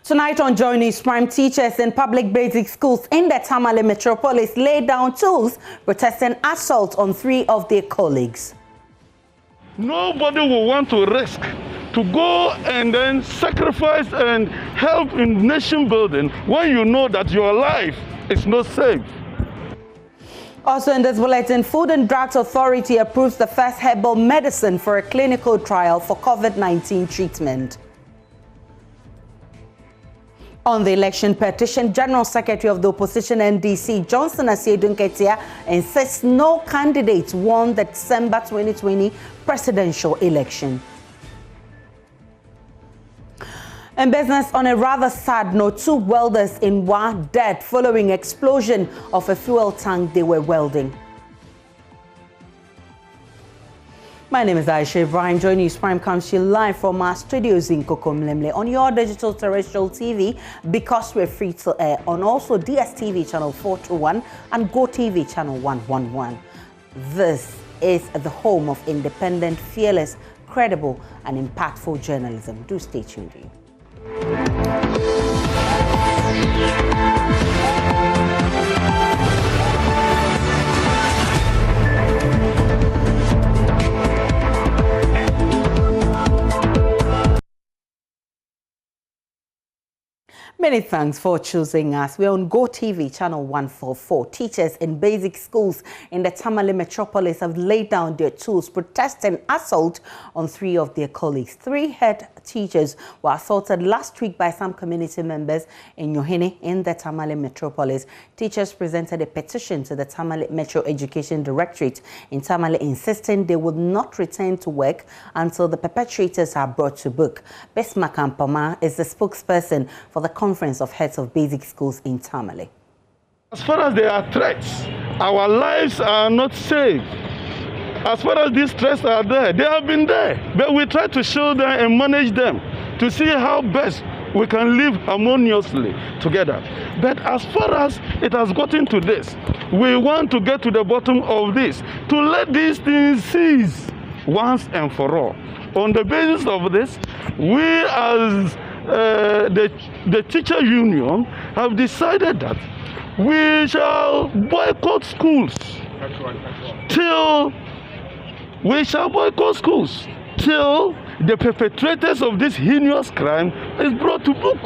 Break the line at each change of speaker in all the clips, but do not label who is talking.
Tonight on Joy News Prime, teachers in public basic schools in the Tamale metropolis laid down tools protesting assault on 3 of their colleagues.
Nobody will want to risk to go and then sacrifice and help in nation building when you know that your life is not safe.
Also in this bulletin, Food and Drugs Authority approves the first herbal medicine for a clinical trial for COVID-19 treatment. On the election petition, General Secretary of the Opposition NDC, Johnson Asiedu Nketia, insists no candidate won the December 2020 presidential election. In business, on a rather sad note, 2 welders in Wa dead following explosion of a fuel tank they were welding. My name is Aisha Ibrahim. Joy News Prime comes to you live from our studios in Kokomlemle on your digital terrestrial TV, because we're free to air on also DSTV channel 421 and GoTV channel 111. This is the home of independent, fearless, credible and impactful journalism. Do stay tuned in. Many thanks for choosing us. We're on GoTV channel 144. Teachers in basic schools in the Tamale metropolis have laid down their tools protesting assault on 3 of their colleagues. 3 head teachers were assaulted last week by some community members in Yohene in the Tamale metropolis. Teachers presented a petition to the Tamale Metro Education Directorate in Tamale, insisting they would not return to work until the perpetrators are brought to book. Besma Kampama is the spokesperson for the Conference of Heads of Basic Schools in Tamale.
As far as there are threats, our lives are not safe. As far as these threats are there, they have been there. But we try to show them and manage them to see how best we can live harmoniously together. But as far as it has gotten to this, we want to get to the bottom of this, to let these things cease once and for all. On the basis of this, we as the teacher union have decided that we shall boycott schools till the perpetrators of this heinous crime is brought to book.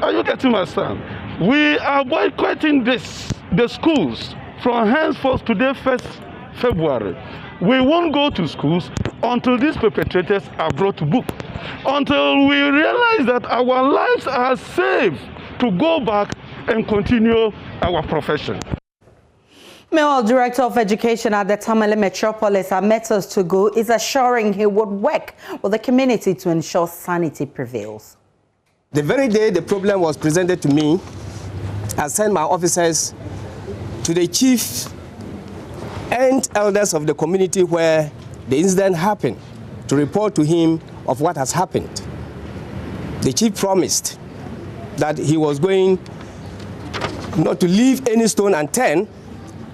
Are you getting my stand? We are boycotting the schools from henceforth today, 1st February. We won't go to schools until these perpetrators are brought to book, until we realize that our lives are safe to go back and continue our profession.
Mayoral Director of Education at the Tamale Metropolis, Ametos Togo, is assuring he would work with the community to ensure sanity prevails.
The very day the problem was presented to me, I sent my officers to the chief and elders of the community where the incident happened to report to him of what has happened. The chief promised that he was going not to leave any stone unturned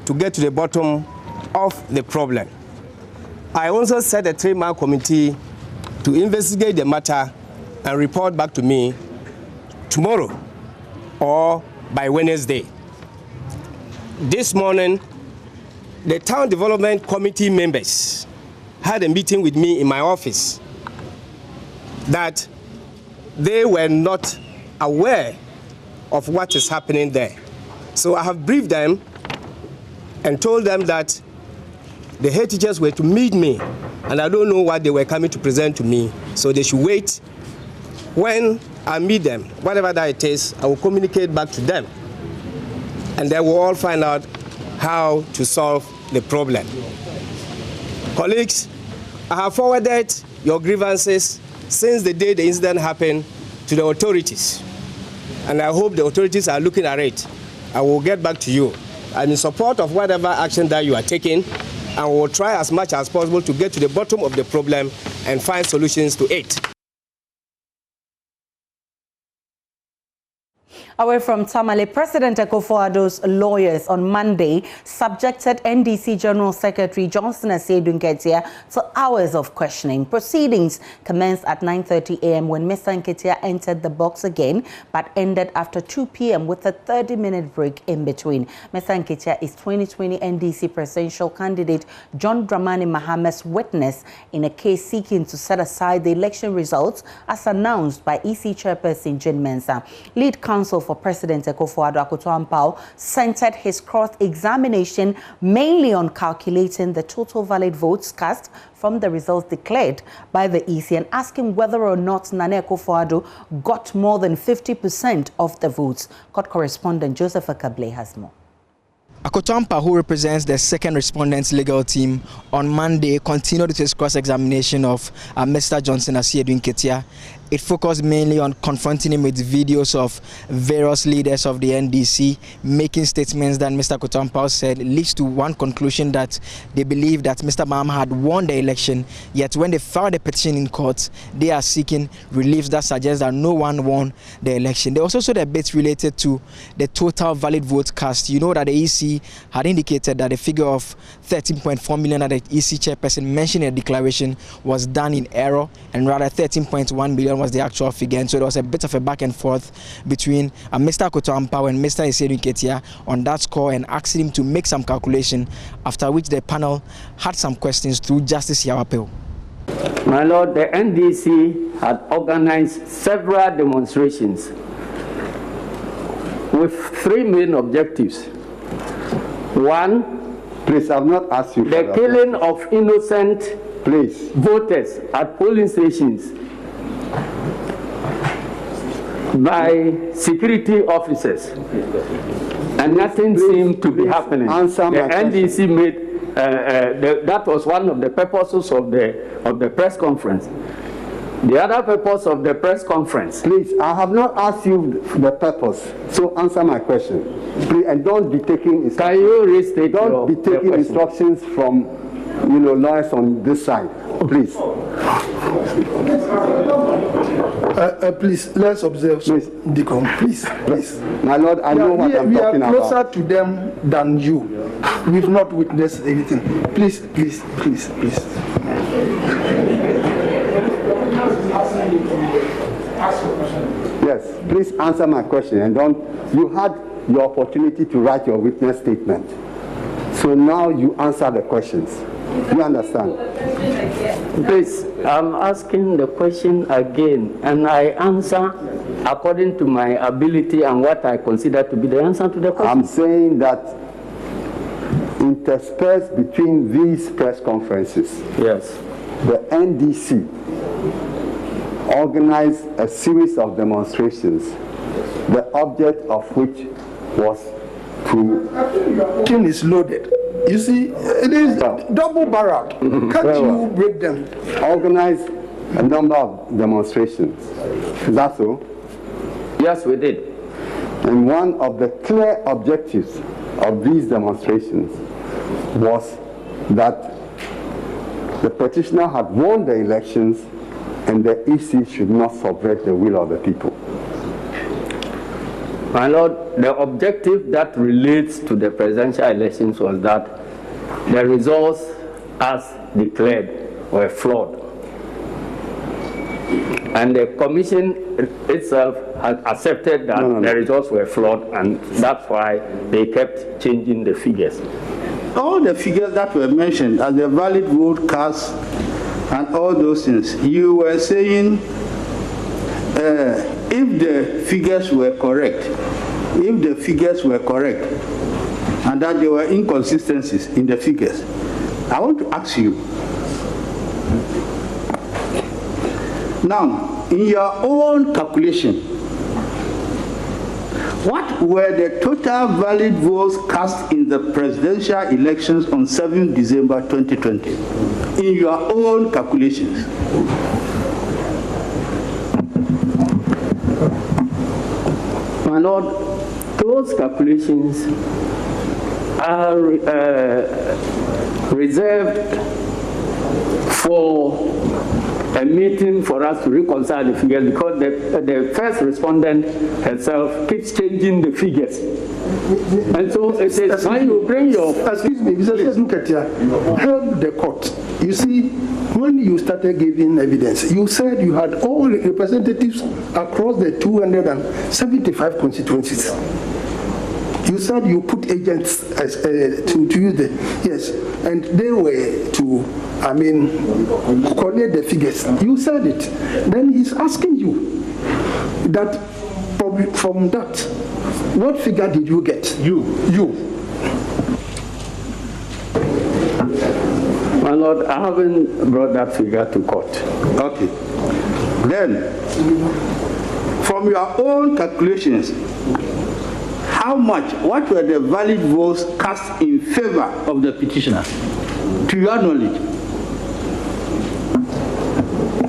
to get to the bottom of the problem. I also set a 3-man committee to investigate the matter and report back to me tomorrow or by Wednesday. This morning, the Town Development Committee members had a meeting with me in my office that they were not aware of what is happening there. So I have briefed them and told them that the head teachers were to meet me, and I don't know what they were coming to present to me, so they should wait. When I meet them, whatever that it is, I will communicate back to them, and they will all find out how to solve the problem. Colleagues, I have forwarded your grievances since the day the incident happened to the authorities, and I hope the authorities are looking at it. I will get back to you. I'm in support of whatever action that you are taking, and we will try as much as possible to get to the bottom of the problem and find solutions to it.
Away from Tamale, President Akufo-Addo's lawyers on Monday subjected NDC General Secretary Johnson Asiedu Nketia to hours of questioning. Proceedings commenced at 9:30 a.m. when Mr. Nketia entered the box again, but ended after 2 p.m. with a 30-minute break in between. Mr. Nketia is 2020 NDC presidential candidate John Dramani Maham's witness in a case seeking to set aside the election results as announced by EC Chairperson Jane Mensah. Lead counsel for President Akufo-Addo Ampao centered his cross-examination mainly on calculating the total valid votes cast from the results declared by the EC and asking whether or not Nana Akufo-Addo got more than 50% of the votes. Court correspondent Joseph Akable has more.
Akoto-Ampao, who represents the second respondent's legal team, on Monday continued with his cross-examination of Mr. Johnson Asiedu Nketia. It focused mainly on confronting him with videos of various leaders of the NDC making statements that Mr. Akoto-Ampao said leads to one conclusion that they believe that Mr. Maham had won the election, yet when they filed a petition in court, they are seeking reliefs that suggest that no one won the election. There was also the bit related to the total valid vote cast. You know that the EC had indicated that the figure of 13.4 million that the EC chairperson mentioned in the declaration was done in error, and rather 13.1 million was the actual figure. And so there was a bit of a back and forth between Mr. Akoto-Ampao and Mr. Asiedu Nketia on that score, and asking him to make some calculation, after which the panel had some questions through Justice Yawapel.
My Lord, the NDC had organized several demonstrations with 3 main objectives. One,
please, I've not asked you.
The killing of innocent voters at polling stations by security officers, and nothing seemed to be happening. The NDC made that was one of the purposes of the press conference. The other purpose of the press conference.
Please, I have not asked you the purpose, so answer my question. Please, and don't be taking instructions.
Can you restate
Don't be taking instructions from, lawyers on this side. Please.
Please, let's observe. Please, Deacon. Please.
My Lord, I know what I'm talking about.
We are closer to them than you. We've not witnessed anything. Please.
Yes, please answer my question, and you had your opportunity to write your witness statement. So now you answer the questions. You understand?
Please, I'm asking the question again, and I answer according to my ability and what I consider to be the answer to the question.
I'm saying that interspersed between these press conferences,
yes,
the NDC organized a series of demonstrations, the object of which was to...
Tin is loaded. You see, it is double barreled. Can't you break them?
Organize a number of demonstrations. Is that so?
Yes, we did.
And one of the clear objectives of these demonstrations was that the petitioner had won the elections and the EC should not subvert the will of the people.
My Lord, the objective that relates to the presidential elections was that the results as declared were flawed. And the commission itself has accepted that the results were flawed, and that's why they kept changing the figures.
All the figures that were mentioned as the valid vote cast and all those things, you were saying if the figures were correct, and that there were inconsistencies in the figures, I want to ask you, now, in your own calculation, what were the total valid votes cast in the presidential elections on 7 December 2020? In your own calculations.
My Lord, those calculations are reserved for a meeting for us to reconcile the figures, because the first respondent herself keeps changing the figures. And so it says, when you bring your...
Excuse me, Mr. Muketia, help the court. You see, when you started giving evidence, you said you had all representatives across the 275 constituencies. You said you put agents to use the, yes, and they were to, collect the figures. You said it. Then he's asking you that from that, what figure did you get? You.
My Lord, I haven't brought that figure to court.
Okay. Then, from your own calculations, what were the valid votes cast in favor of the petitioner, to your knowledge?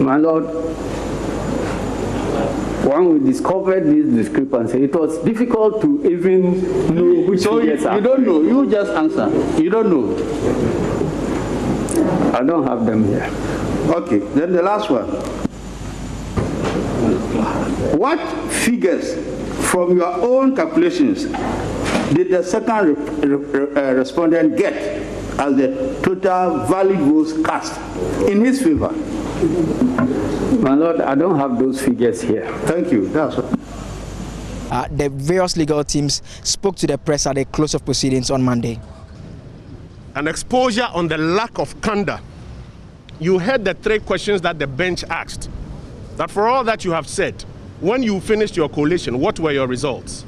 My Lord, when we discovered this discrepancy, it was difficult to even know which figures are.
You don't know, you just answer. You don't know.
I don't have them here.
Okay, then the last one. What figures from your own calculations did the second respondent get as the total valid votes cast in his favor?
My Lord, I don't have those figures here.
Thank you. That's what.
The various legal teams spoke to the press at the close of proceedings on Monday.
An exposure on the lack of candor. You heard the 3 questions that the bench asked. That for all that you have said, when you finished your collation, what were your results?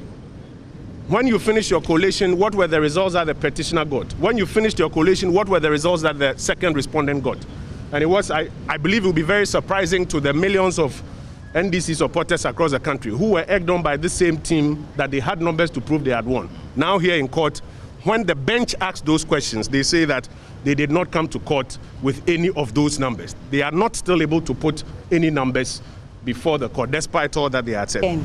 When you finished your collation, what were the results that the petitioner got? When you finished your collation, what were the results that the second respondent got? And it was, I believe it will be very surprising to the millions of NDC supporters across the country who were egged on by the same team that they had numbers to prove they had won. Now here in court, when the bench asked those questions, they say that they did not come to court with any of those numbers. They are not still able to put any numbers before the court, despite all that they had said.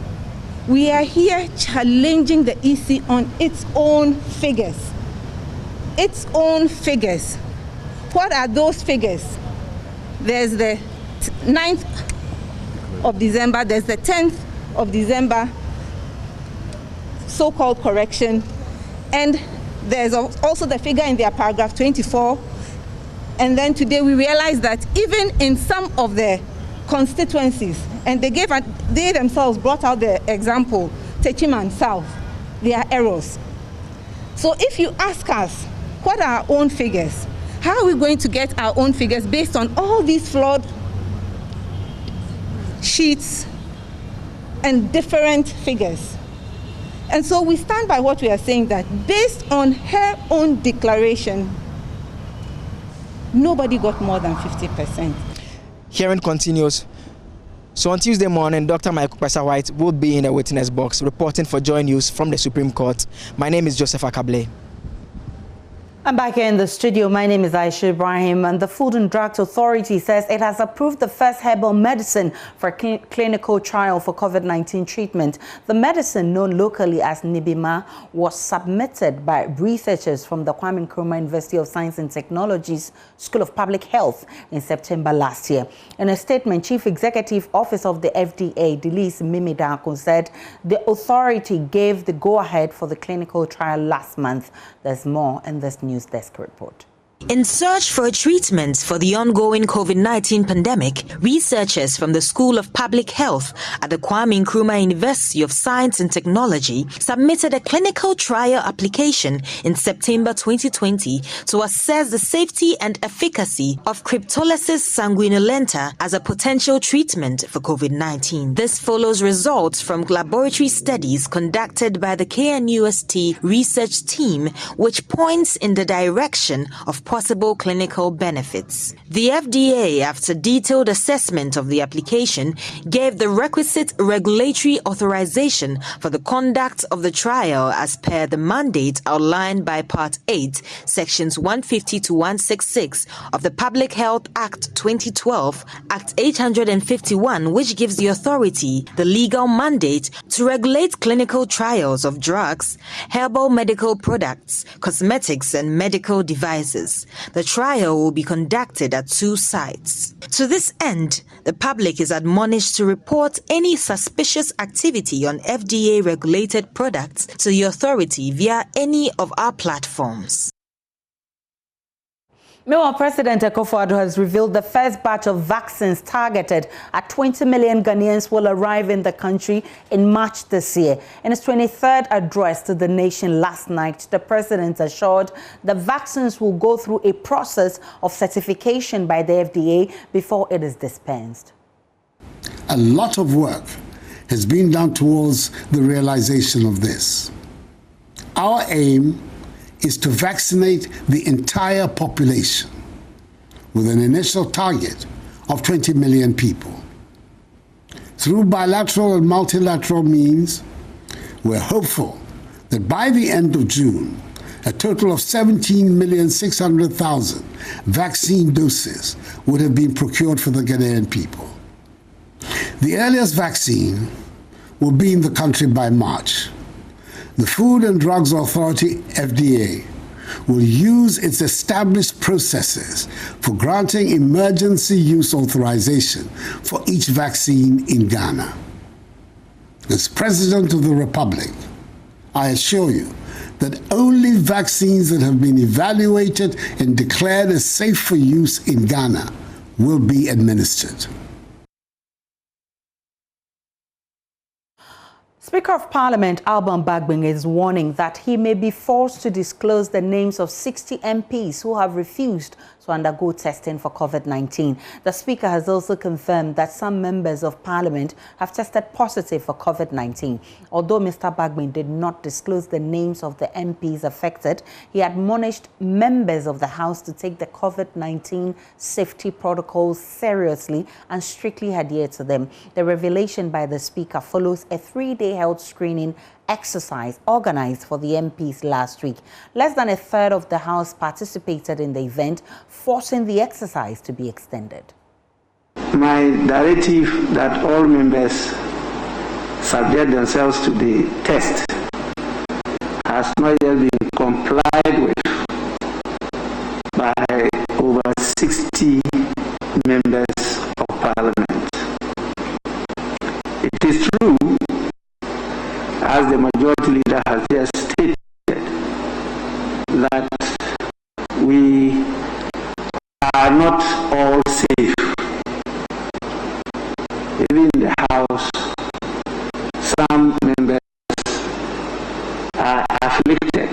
We are here challenging the EC on its own figures. Its own figures. What are those figures? There's the 9th of December, there's the 10th of December, so-called correction, and there's also the figure in their paragraph 24. And then today we realize that even in some of the constituencies, and they themselves brought out the example, Techiman South, there are errors. So if you ask us, what are our own figures? How are we going to get our own figures based on all these flawed sheets and different figures? And so we stand by what we are saying, that based on her own declaration, nobody got more than 50%.
Hearing continues. So on Tuesday morning, Dr. Michael Pesa-White will be in the witness box reporting for Joy News from the Supreme Court. My name is Joseph Akable.
I'm back here in the studio. My name is Aisha Ibrahim, and the Food and Drugs Authority says it has approved the first herbal medicine for clinical trial for COVID-19 treatment. The medicine, known locally as Nibima, was submitted by researchers from the Kwame Nkrumah University of Science and Technology's School of Public Health in September last year. In a statement, Chief Executive Officer of the FDA, Delise Mimidako, said the authority gave the go-ahead for the clinical trial last month. There's more in this News Desk report.
In search for a treatment for the ongoing COVID-19 pandemic, researchers from the School of Public Health at the Kwame Nkrumah University of Science and Technology submitted a clinical trial application in September 2020 to assess the safety and efficacy of Cryptolysis sanguinolenta as a potential treatment for COVID-19. This follows results from laboratory studies conducted by the KNUST research team, which points in the direction of possible clinical benefits. The FDA, after detailed assessment of the application, gave the requisite regulatory authorization for the conduct of the trial as per the mandate outlined by Part 8, Sections 150 to 166 of the Public Health Act 2012, Act 851, which gives the authority the legal mandate to regulate clinical trials of drugs, herbal medical products, cosmetics, and medical devices. case. The trial will be conducted at 2 sites. To this end, the public is admonished to report any suspicious activity on FDA-regulated products to the authority via any of our platforms.
Meanwhile, President Akufo-Addo has revealed the first batch of vaccines targeted at 20 million Ghanaians will arrive in the country in March this year. In his 23rd address to the nation last night, the president assured the vaccines will go through a process of certification by the FDA before it is dispensed.
A lot of work has been done towards the realization of this. Our aim is to vaccinate the entire population with an initial target of 20 million people. Through bilateral and multilateral means, we're hopeful that by the end of June, a total of 17,600,000 vaccine doses would have been procured for the Ghanaian people. The earliest vaccine will be in the country by March. The Food and Drugs Authority, FDA, will use its established processes for granting emergency use authorization for each vaccine in Ghana. As President of the Republic, I assure you that only vaccines that have been evaluated and declared as safe for use in Ghana will be administered.
Speaker of Parliament Alban Bagbin is warning that he may be forced to disclose the names of 60 MPs who have refused to undergo testing for COVID-19. The Speaker has also confirmed that some members of Parliament have tested positive for COVID-19. Although Mr. Bagbin did not disclose the names of the MPs affected, he admonished members of the House to take the COVID-19 safety protocols seriously and strictly adhere to them. The revelation by the Speaker follows a 3-day health screening exercise organized for the MPs last week. Less than a third of the House participated in the event, forcing the exercise to be extended.
My directive that all members subject themselves to the test has not yet been complied with by over 60 members of Parliament. It is true, as the majority leader has just stated, that we are not all safe. Even in the House, some members are afflicted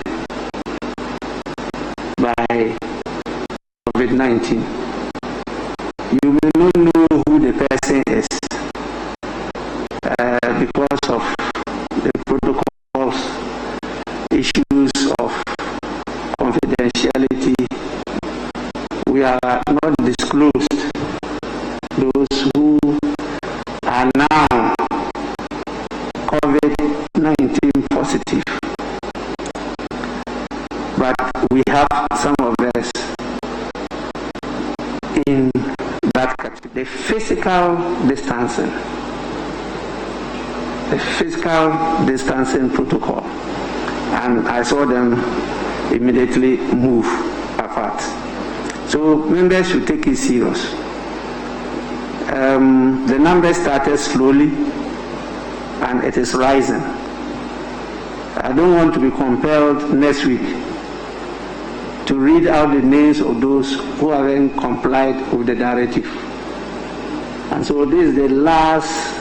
by COVID-19. You may not know who the person is because of the protocols, issues of confidentiality. We are not disclosed those who are now COVID-19 positive. But we have some of us in that category. The physical distancing protocol, and I saw them immediately move apart. So members should take it serious. The numbers started slowly and it is rising. I don't want to be compelled next week to read out the names of those who haven't complied with the directive. And so this is the last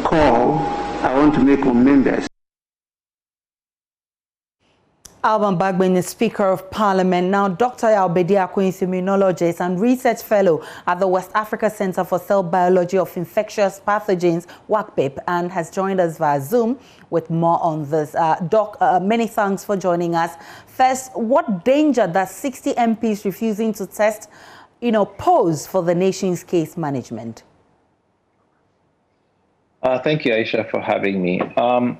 call I want to make on members.
Alban Bagbin is Speaker of Parliament. Now, Dr. Albediako is immunologist and research fellow at the West Africa Center for Cell Biology of Infectious Pathogens, WACBIP, and has joined us via Zoom with more on this. Doc, many thanks for joining us. First, what danger does 60 MPs refusing to test, pose for the nation's case management?
Thank you, Aisha, for having me. I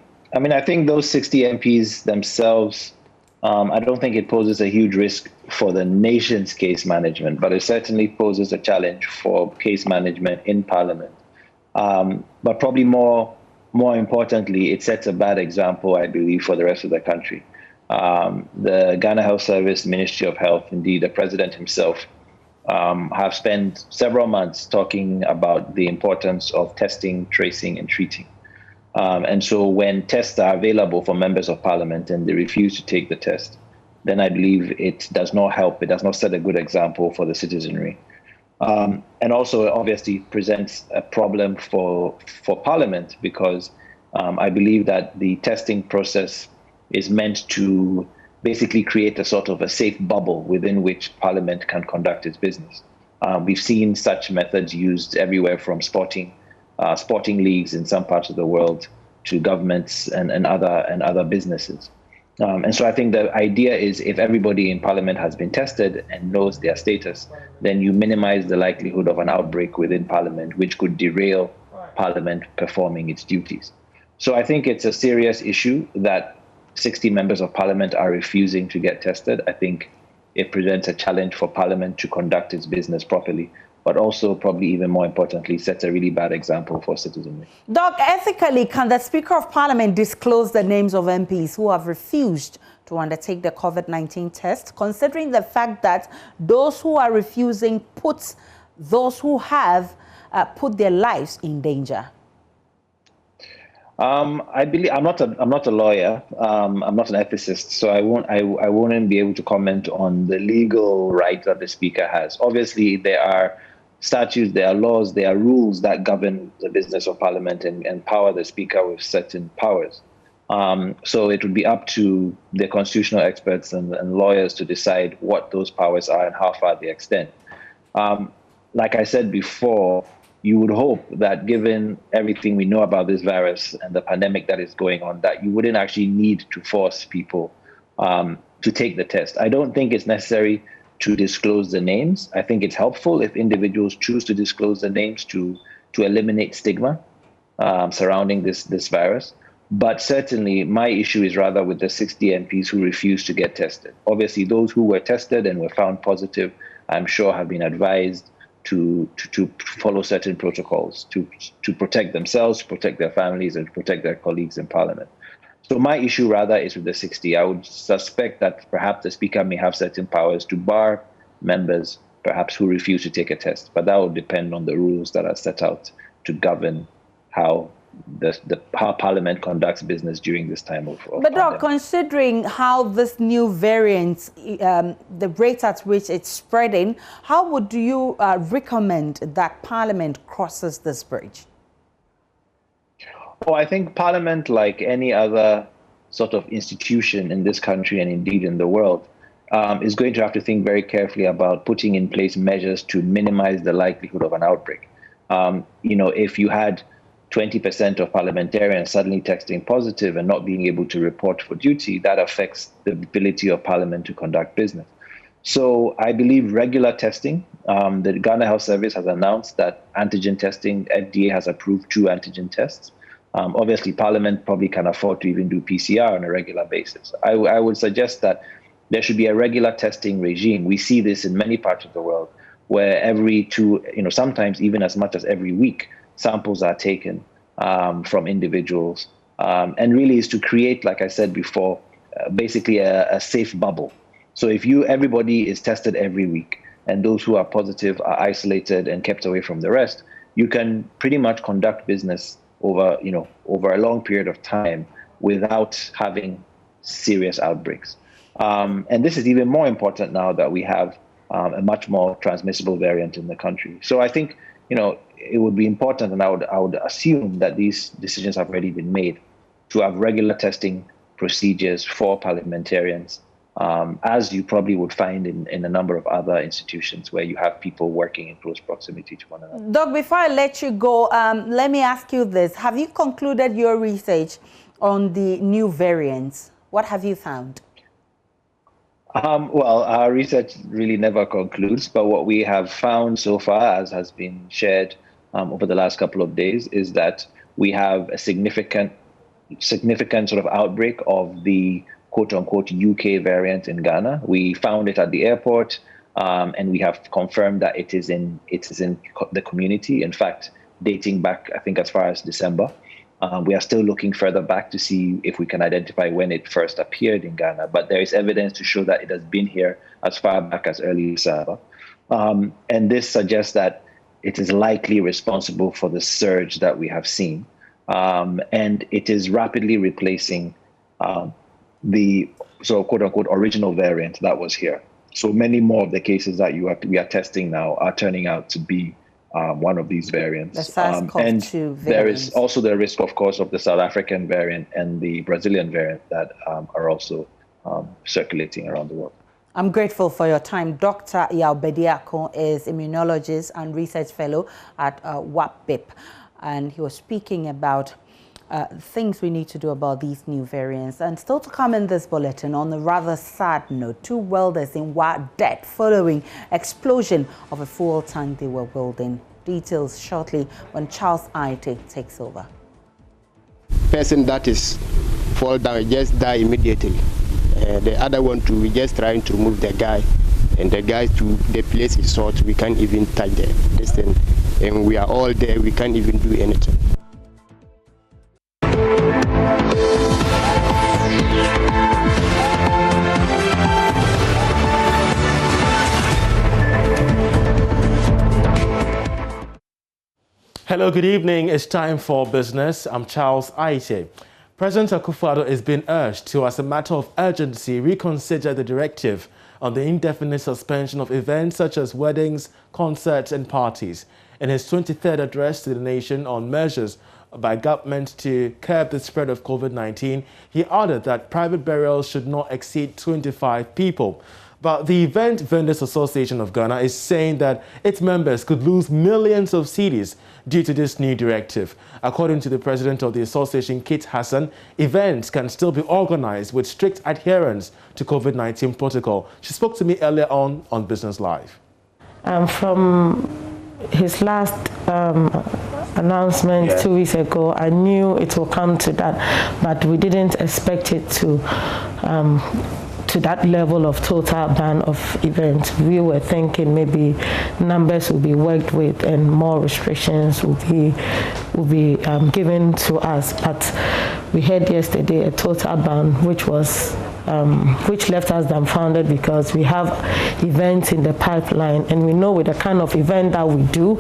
think those 60 MPs themselves, I don't think it poses a huge risk for the nation's case management, but it certainly poses a challenge for case management in Parliament. But probably more importantly, it sets a bad example, I believe, for the rest of the country. The Ghana Health Service, Ministry of Health, indeed the president himself, have spent several months talking about the importance of testing, tracing, and treating. And so when tests are available for members of parliament and they refuse to take the test, then I believe it does not help. It does not set a good example for the citizenry. And also, it obviously presents a problem for Parliament because I believe that the testing process is meant to basically create a sort of a safe bubble within which Parliament can conduct its business. We've seen such methods used everywhere from sporting leagues in some parts of the world to governments and other businesses. And so I think the idea is if everybody in Parliament has been tested and knows their status, then you minimize the likelihood of an outbreak within Parliament, which could derail Parliament performing its duties. So I think it's a serious issue that 60 members of Parliament are refusing to get tested. I think it presents a challenge for Parliament to conduct its business properly, but also probably even more importantly, sets a really bad example for citizenry.
Doc, ethically, can the Speaker of Parliament disclose the names of MPs who have refused to undertake the COVID-19 test, considering the fact that those who are refusing puts those who have put their lives in danger?
I believe I'm not a lawyer. I'm not an ethicist, so I won't be able to comment on the legal right that the Speaker has. Obviously, there are statutes, there are laws, there are rules that govern the business of Parliament and empower the Speaker with certain powers. So it would be up to the constitutional experts and lawyers to decide what those powers are and how far they extend. Like I said before, you would hope that given everything we know about this virus and the pandemic that is going on, that you wouldn't actually need to force people to take the test. I don't think it's necessary to disclose the names. I think it's helpful if individuals choose to disclose the names to eliminate stigma surrounding this virus. But certainly my issue is rather with the 60 MPs who refused to get tested. Obviously, those who were tested and were found positive, I'm sure have been advised to follow certain protocols to protect themselves, to protect their families, and to protect their colleagues in Parliament. So my issue rather is with the 60. I would suspect that perhaps the Speaker may have certain powers to bar members, perhaps who refuse to take a test, but that will depend on the rules that are set out to govern how how Parliament conducts business during this time of
But Doc, considering how this new variant, the rate at which it's spreading, how would you recommend that Parliament crosses this bridge?
Well, I think Parliament, like any other sort of institution in this country and indeed in the world, is going to have to think very carefully about putting in place measures to minimize the likelihood of an outbreak. If you had 20% of parliamentarians suddenly testing positive and not being able to report for duty, that affects the ability of Parliament to conduct business. So I believe regular testing, the Ghana Health Service has announced that antigen testing, FDA has approved 2 antigen tests. Obviously, Parliament probably can afford to even do PCR on a regular basis. I would suggest that there should be a regular testing regime. We see this in many parts of the world, where every 2, sometimes even as much as every week, samples are taken from individuals, and really is to create, like I said before, basically a safe bubble. So if everybody is tested every week, and those who are positive are isolated and kept away from the rest, you can pretty much conduct business over a long period of time without having serious outbreaks. And this is even more important now that we have a much more transmissible variant in the country. So I think it would be important, and I would assume that these decisions have already been made, to have regular testing procedures for parliamentarians, as you probably would find in a number of other institutions where you have people working in close proximity to one another.
Doc, before I let you go, let me ask you this. Have you concluded your research on the new variants? What have you found?
Well, our research really never concludes, but what we have found so far, as has been shared over the last couple of days, is that we have a significant sort of outbreak of the quote-unquote UK variant in Ghana. We found it at the airport, and we have confirmed that it is in the community. In fact, dating back, I think, as far as December. We are still looking further back to see if we can identify when it first appeared in Ghana, but there is evidence to show that it has been here as far back as early December. And this suggests that it is likely responsible for the surge that we have seen. And it is rapidly replacing the quote-unquote original variant that was here. So many more of the cases that we are testing now are turning out to be one of these variants.
The SARS-CoV-2
there is also the risk, of course, of the South African variant and the Brazilian variant that are also circulating around the world.
I'm grateful for your time. Dr. Yao Bediako is immunologist and research fellow at WAPBIP, and he was speaking about things we need to do about these new variants. And still to come in this bulletin, on a rather sad note, 2 welders in Wa dead following explosion of a fuel tank they were welding. Details shortly when Charles Aite takes over.
Person that is fall down just die immediately. The other one too, we just trying to move the guy, and the guy to the place is short. We can't even touch this thing, and we are all there. We can't even do anything.
Hello, good evening. It's time for business. I'm Charles Aite. President Akufo-Addo is being urged to, as a matter of urgency, reconsider the directive on the indefinite suspension of events such as weddings, concerts and parties. In his 23rd address to the nation on measures by government to curb the spread of COVID-19, he ordered that private burials should not exceed 25 people. But the Event Vendors Association of Ghana is saying that its members could lose millions of cedis due to this new directive. According to the president of the association, Kate Hassan, events can still be organized with strict adherence to COVID-19 protocol. She spoke to me earlier on Business Live.
From his last announcement 2 weeks ago, I knew it will come to that, but we didn't expect it to that level of total ban of events. We were thinking maybe numbers will be worked with and more restrictions will be given to us. But we had yesterday a total ban, which left us dumbfounded because we have events in the pipeline, and we know with the kind of event that we do,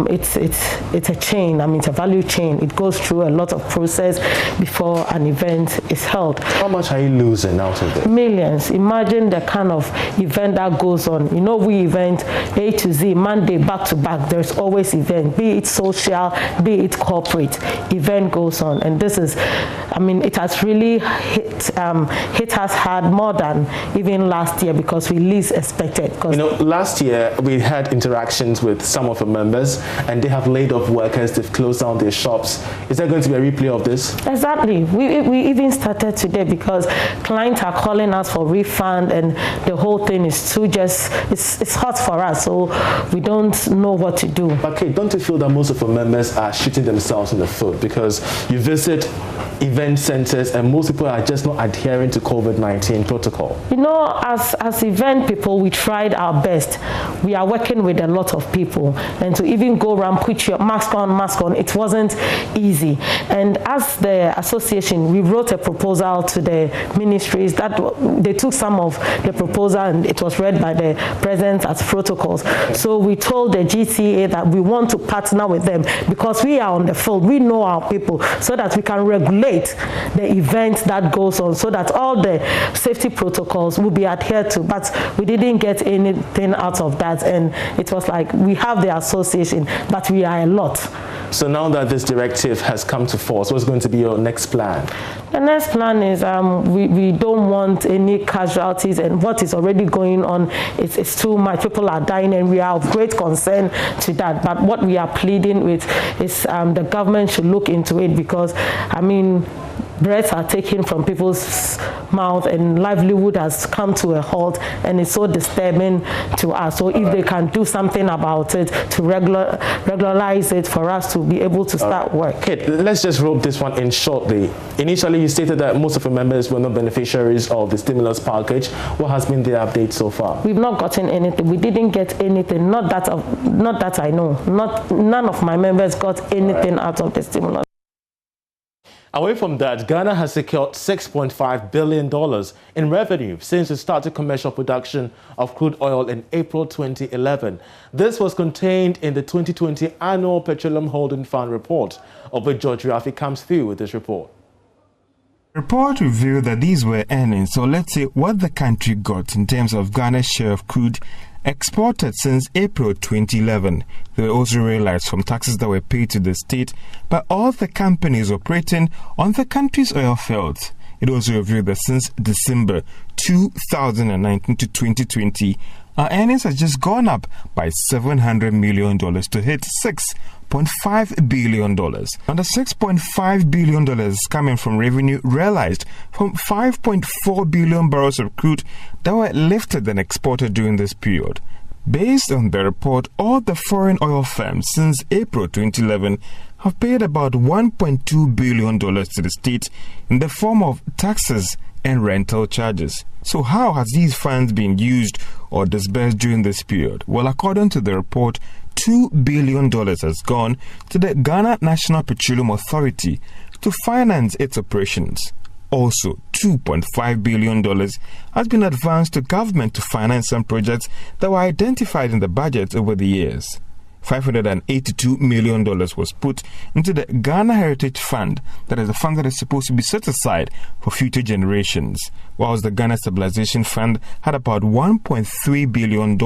it's a chain. I mean, it's a value chain. It goes through a lot of process before an event is held.
How much are you losing out of it?
Millions. Imagine the kind of event that goes on. You know, we event A to Z, Monday back to back. There's always event, be it social, be it corporate. Event goes on, and this is, I mean, it has really hit us hard more than even last year because we least expected.
You know, last year we had interactions with some of the members, and they have laid off workers. They've closed down their shops. Is there going to be a replay of this?
Exactly. We even started today because clients are calling us for refund, and the whole thing is too it's hot for us, so we don't know what to do.
But Kate, don't you feel that most of the members are shooting themselves in the foot because you visit event centers and most people are just not adhering to COVID-19 protocol?
You know, as event people, we tried our best. We are working with a lot of people, and to even go around, put your mask on, it wasn't easy. And as the association, we wrote a proposal to the ministries that they took some of the proposal and it was read by the president as protocols. So we told the GCA that we want to partner with them because we are on the field, we know our people, so that we can regulate the event that goes on, so that all the safety protocols will be adhered to. But we didn't get anything out of that, and it was like we have the association, but we are a lot.
So now that this directive has come to force, what's going to be your next plan?
The next plan is we don't want any casualties, and what is already going on is too much. People are dying, and we are of great concern to that. But what we are pleading with is the government should look into it because, I mean, breaths are taken from people's mouth and livelihood has come to a halt, and it's so disturbing to us. So if they can do something about it to regularize it for us to be able to start work.
Okay, let's just rope this one in shortly. Initially, you stated that most of the members were not beneficiaries of the stimulus package. What has been the update so far?
We've not gotten anything. We didn't get anything. Not that I know. None of my members got anything out of the stimulus.
Away from that, Ghana has secured $6.5 billion in revenue since it started commercial production of crude oil in April 2011. This was contained in the 2020 annual Petroleum Holding Fund report, of which George Rafi comes through with this report.
The report revealed that these were earnings, so let's say what the country got in terms of Ghana's share of crude exported since April 2011. They were also realized from taxes that were paid to the state by all the companies operating on the country's oil fields. It also revealed that since December 2019 to 2020, our earnings have just gone up by $700 million to hit $6.5 billion. And the $6.5 billion is coming from revenue realized from 5.4 billion barrels of crude that were lifted and exported during this period. Based on the report, all the foreign oil firms since April 2011 have paid about $1.2 billion to the state in the form of taxes and rental charges. So how has these funds been used or disbursed during this period? Well, according to the report, $2 billion has gone to the Ghana National Petroleum Authority to finance its operations. Also, $2.5 billion has been advanced to government to finance some projects that were identified in the budget over the years. $582 million was put into the Ghana Heritage Fund, that is a fund that is supposed to be set aside for future generations, whilst the Ghana Stabilization Fund had about $1.3 billion,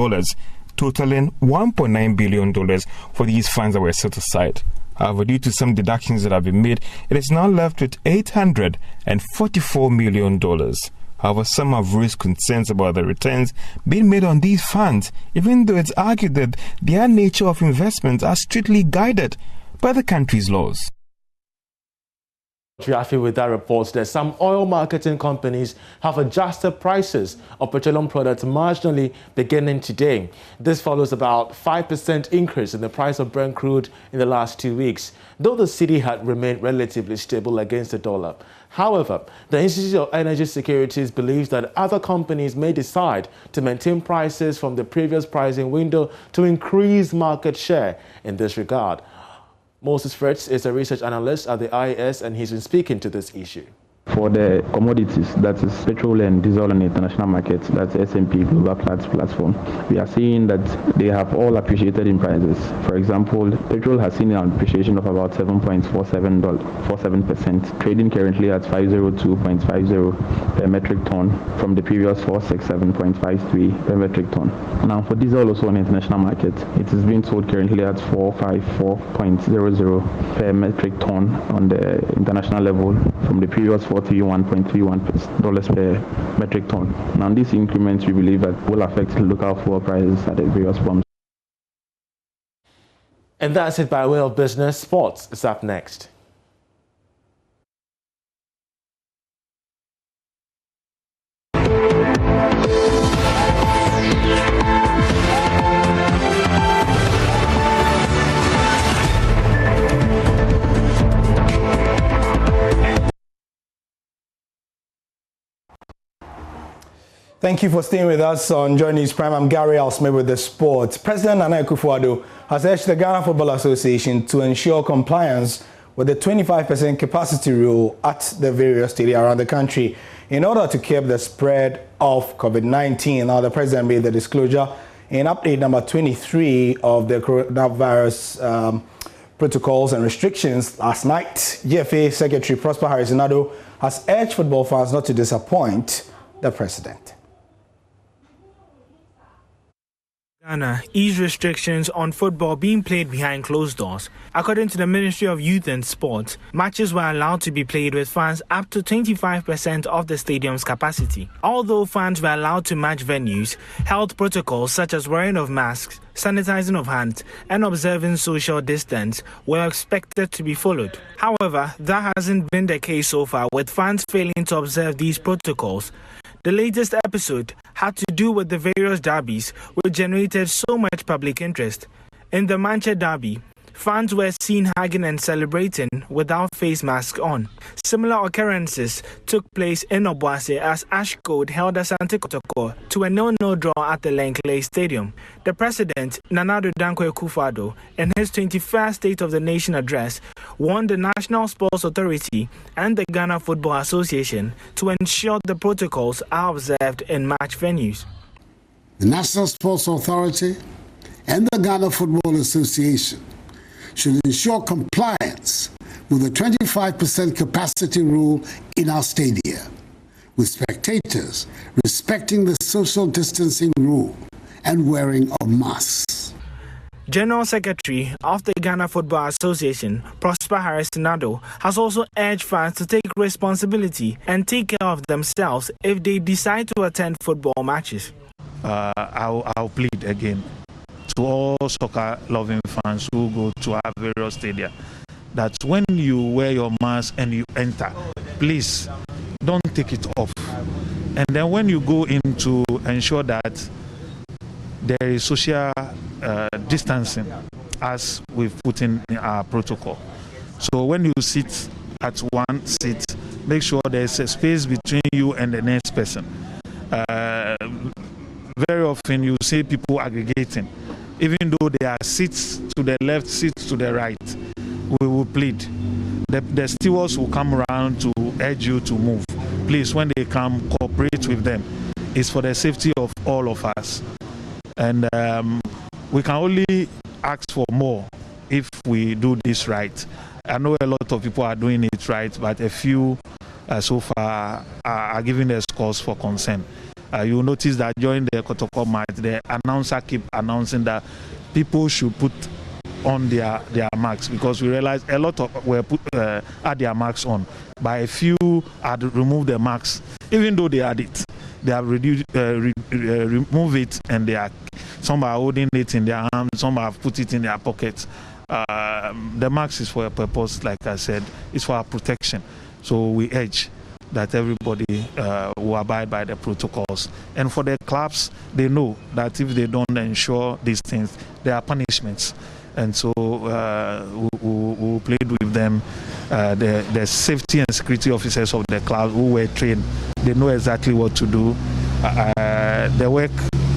totaling $1.9 billion for these funds that were set aside. However, due to some deductions that have been made, it is now left with $844 million. However, some have raised concerns about the returns being made on these funds, even though it's argued that their nature of investments are strictly guided by the country's laws.
Rafi, with that report, that some oil marketing companies have adjusted prices of petroleum products marginally beginning today. This follows about 5% increase in the price of Brent crude in the last 2 weeks, though the cedi had remained relatively stable against the dollar. However, the Institute of Energy Securities believes that other companies may decide to maintain prices from the previous pricing window to increase market share in this regard. Moses Fritz is a research analyst at the IAS, and he's been speaking to this issue.
For the commodities, that is petrol and diesel on the international markets, that's S&P Global platform, we are seeing that they have all appreciated in prices. For example, petrol has seen an appreciation of about 7.47%, trading currently at 502.50 per metric ton from the previous 467.53 per metric ton. Now for diesel also on the international market, it is being sold currently at 454.00 per metric ton on the international level from the previous $41.31 per metric ton. Now, these increments, we believe, that will affect local fuel prices at the various pumps.
And that's it by way of business. Sports is up next.
Thank you for staying with us on Joy News Prime. I'm Gary Alsmith with the sports. President Nana Akufo-Addo has urged the Ghana Football Association to ensure compliance with the 25% capacity rule at the various stadiums around the country in order to curb the spread of COVID-19. Now, the president made the disclosure in update number 23 of the coronavirus protocols and restrictions last night. GFA Secretary Prosper Harris-Nado has urged football fans not to disappoint the president.
Ghana eased restrictions on football being played behind closed doors. According to the Ministry of Youth and Sport, matches were allowed to be played with fans up to 25% of the stadium's capacity. Although fans were allowed to match venues, health protocols such as wearing of masks, sanitizing of hands, and observing social distance were expected to be followed. However, that hasn't been the case so far, with fans failing to observe these protocols. The latest episode had to do with the various derbies, which generated so much public interest. In the Manchester derby, Fans were seen hugging and celebrating without face masks on. Similar occurrences took place in Obuasi as Ash Gold held Asante Kotoko to a 0-0 draw at the Langley Stadium. The president, Nana Addo Dankwa Akufo-Addo, in his 21st State of the Nation address, warned the National Sports Authority and the Ghana Football Association to ensure the protocols are observed in match venues.
The National Sports Authority and the Ghana Football Association should ensure compliance with the 25% capacity rule in our stadia, with spectators respecting the social distancing rule and wearing of masks.
General Secretary of the Ghana Football Association, Prosper Harris-Nado, has also urged fans to take responsibility and take care of themselves if they decide to attend football matches.
I'll plead again to all soccer-loving fans who go to our various stadia that when you wear your mask and you enter, please don't take it off. And then when you go in to ensure that there is social distancing as we've put in our protocol. So when you sit at one seat, make sure there's a space between you and the next person. Very often you see people aggregating. Even though there are seats to the left, seats to the right, we will plead. The stewards will come around to urge you to move. Please, when they come, cooperate with them. It's for the safety of all of us. And we can only ask for more if we do this right. I know a lot of people are doing it right, but a few so far are giving us cause for concern. You'll notice that during the Kotoko match, the announcer keep announcing that people should put on their masks, because we realized a lot of were had their masks on, but a few had removed the masks. Even though they had it, they have removed it, and some are holding it in their hands, some have put it in their pockets. The mask is for a purpose, like I said, it's for our protection. So we urge that everybody will abide by the protocols. And for the clubs, they know that if they don't ensure these things, there are punishments. And so we'll plead with them. The safety and security officers of the club who were trained, they know exactly what to do. The work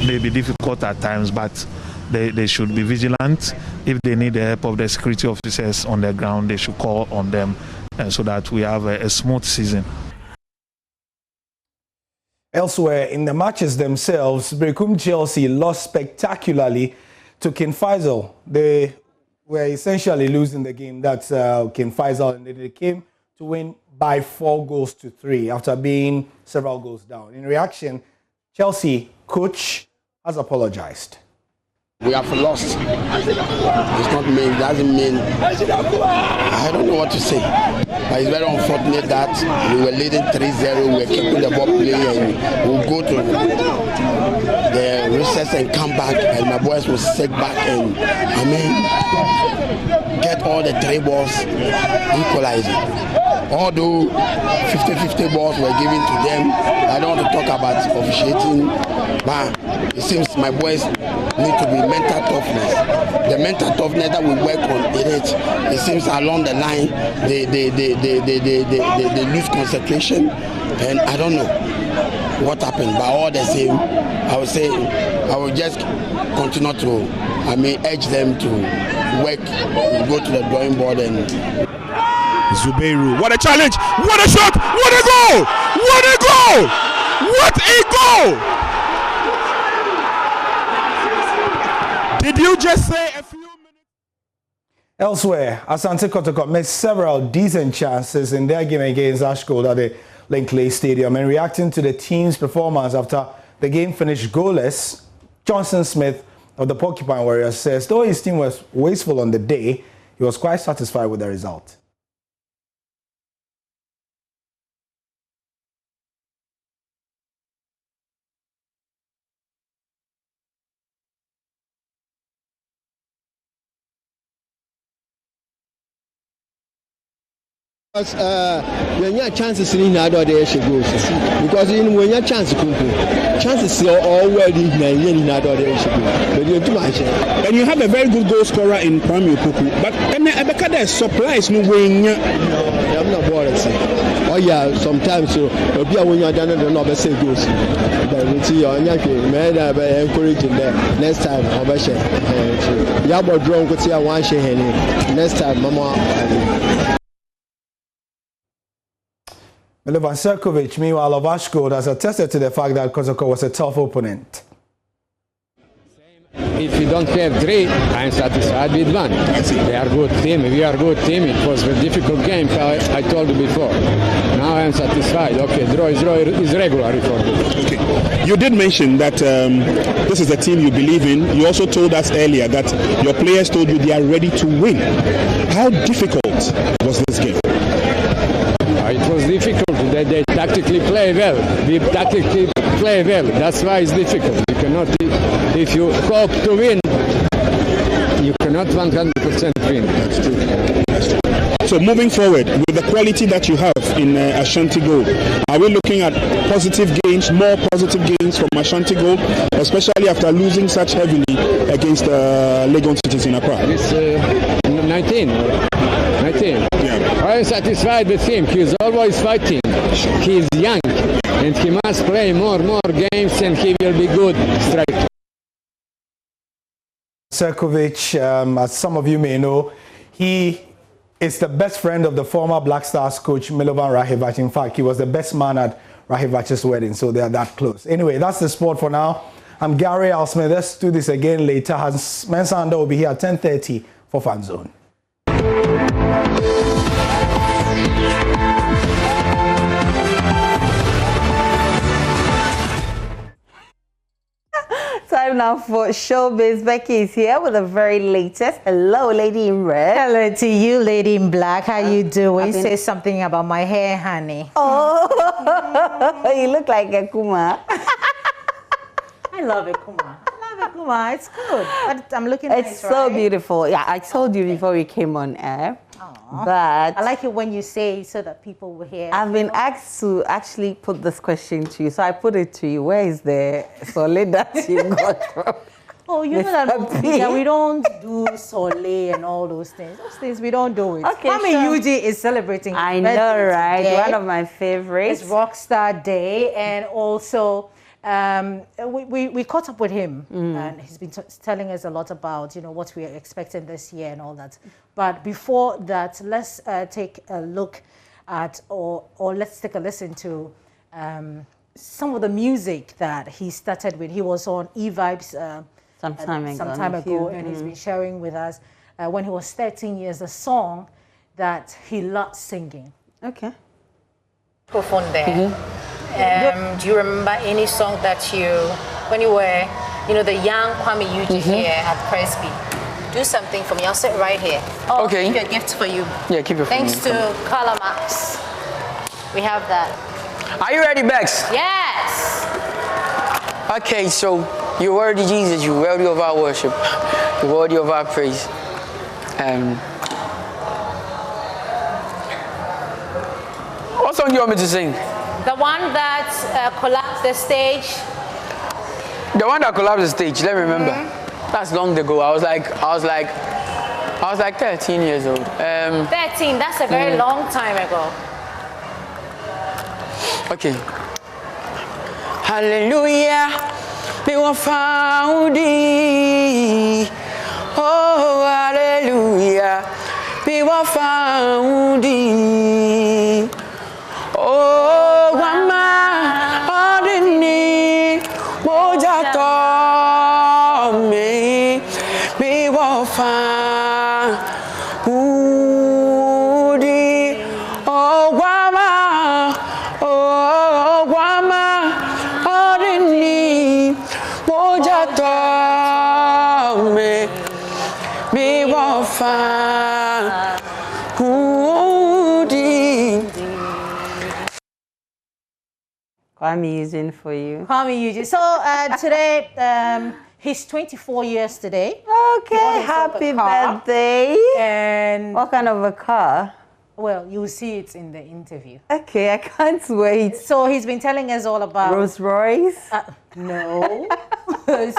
may be difficult at times, but they should be vigilant. If they need the help of the security officers on the ground, they should call on them so that we have a smooth season.
Elsewhere in the matches themselves, Berekum Chelsea lost spectacularly to King Faisal. They were essentially losing the game. That's King Faisal, and they came to win by 4-3 after being several goals down. In reaction, Chelsea coach has apologized.
We have lost. It's not me. It doesn't mean. I don't know what to say. But it's very unfortunate that we were leading 3-0. We were keeping the ball playing, and we'll go to the recess and come back, and my boys will sit back and get all the 3 balls equalizing. Although 50-50 balls were given to them, I don't want to talk about officiating, but it seems my boys need to be mental toughness. The mental toughness that we work on it seems along the line they lose concentration, and I don't know what happened. But all the same, I would say I will just continue to urge them to work, go to the drawing board. And
Zubeiru, what a challenge, what a shot, what a goal, what a goal, what a goal! Did you just say a few minutes?
Elsewhere, Asante Kotoko missed several decent chances in their game against Ash Gold at the Langley Stadium. And reacting to the team's performance after the game finished goalless, Johnson Smith of the Porcupine Warriors says though his team was wasteful on the day, he was quite satisfied with the result.
Because when you have chances in other days goes because when you chance chances are already in other days but you're too much.
And you have a very good goal scorer in Kwame Opoku, but Ebeka there surprise no way.
No, I'm not bored. Oh yeah, sometimes so when you're done the number say goes. But we see on your man encouraging there. Next time I'll share. Yeah, but drunk with you one share next time, Mama.
Milovan Serkovic, meanwhile, of Ashgold has attested to the fact that Kosoko was a tough opponent.
If you don't have three, I'm satisfied with one. They are good team. We are good team. It was a difficult game, I told you before. Now I'm satisfied. Okay, draw is regular for me.
Okay. You did mention that this is a team you believe in. You also told us earlier that your players told you they are ready to win. How difficult was this game?
It was difficult. They tactically play well. We tactically play well. That's why it's difficult. You cannot, if you hope to win, you cannot 100% win. That's true.
So moving forward, with the quality that you have in Ashanti Gold, are we looking at positive gains, more positive gains from Ashanti Gold, especially after losing such heavily against Legon Cities in Accra?
It's 19. Yeah. I'm satisfied with him. He's always fighting. He's young and he must play more games and he will be good striker.
Serkovic, as some of you may know, he is the best friend of the former Black Stars coach Milovan Rahivac. In fact, he was the best man at Rahivac's wedding, so they are that close. Anyway, that's the sport for now. I'm Gary Alsmith. Let's do this again later. Mensanda will be here at 10:30 for Fan Zone.
Time now for Showbiz. Becky is here with the very latest. Hello, lady in red.
Hello to you, lady in black. How you doing? Say something about my hair, honey.
Oh, you look like a Kuma.
I love it, Kuma. Kuma, it's good. But I'm looking
It's
nice,
so
right?
beautiful. Yeah, I told you before we came on air.
Aww.
But
I like it when you say so that people will hear.
I've been asked to actually put this question to you, so I put it to you. Where is the solid that you got from?
Oh, you know that we don't do Soleil and all those things. Those things we don't do it.
Okay,
Mami Yuji is celebrating.
I know, right? Today. One of my favorites.
It's Rockstar Day, and also we caught up with him, and he's been telling us a lot about what we are expecting this year and all that. But before that, let's take a look at or let's take a listen to some of the music that he started with. He was on E-Vibes
some time ago,
and he's been sharing with us when he was 13 years a song that he loved singing.
Okay.
Microphone there. Do you remember any song that when you were, the young Kwame Yuji here at Presby? Do something for me. I'll sit right here. Oh, okay. Keep your gift for you.
Yeah, keep it for
Thanks to Carla Max. We have that.
Are you ready, Bex?
Yes.
Okay, so you're worthy, Jesus. You're worthy of our worship. You're worthy of our praise. What song do you want me to sing?
The one that collapsed the stage.
The one that collapsed the stage. Let me remember. That's long ago. I was like 13 years old.
13. That's a very long time ago.
Okay. Hallelujah. Me wa found thee. Oh, hallelujah. Me wa found thee. Oh, Mama, ordini, moja to me wa found thee. Oh, Mama, ordini, moja to me wa found thee.
Kwame using for you.
Kwame Yuji. So today, he's 24 years today.
Okay, happy birthday.
And
what kind of a car?
Well, you'll see it in the interview.
Okay, I can't wait.
So he's been telling us all about...
Rolls Royce?
No.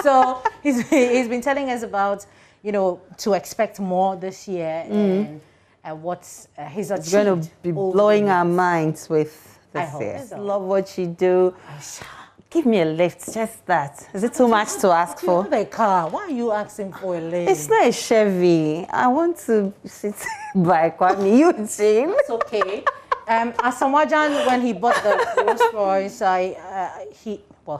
So he's been telling us about, you know, to expect more this year and what's his achievement.
It's going to be blowing our minds with this year.
So.
Love what you do. Give me a lift, just that. Is it too much to ask for?
You have a car. Why are you asking for a lift?
It's not a Chevy. I want to sit by Kwame Eugene.
It's okay. Asamoah, when he bought the Rolls Royce, he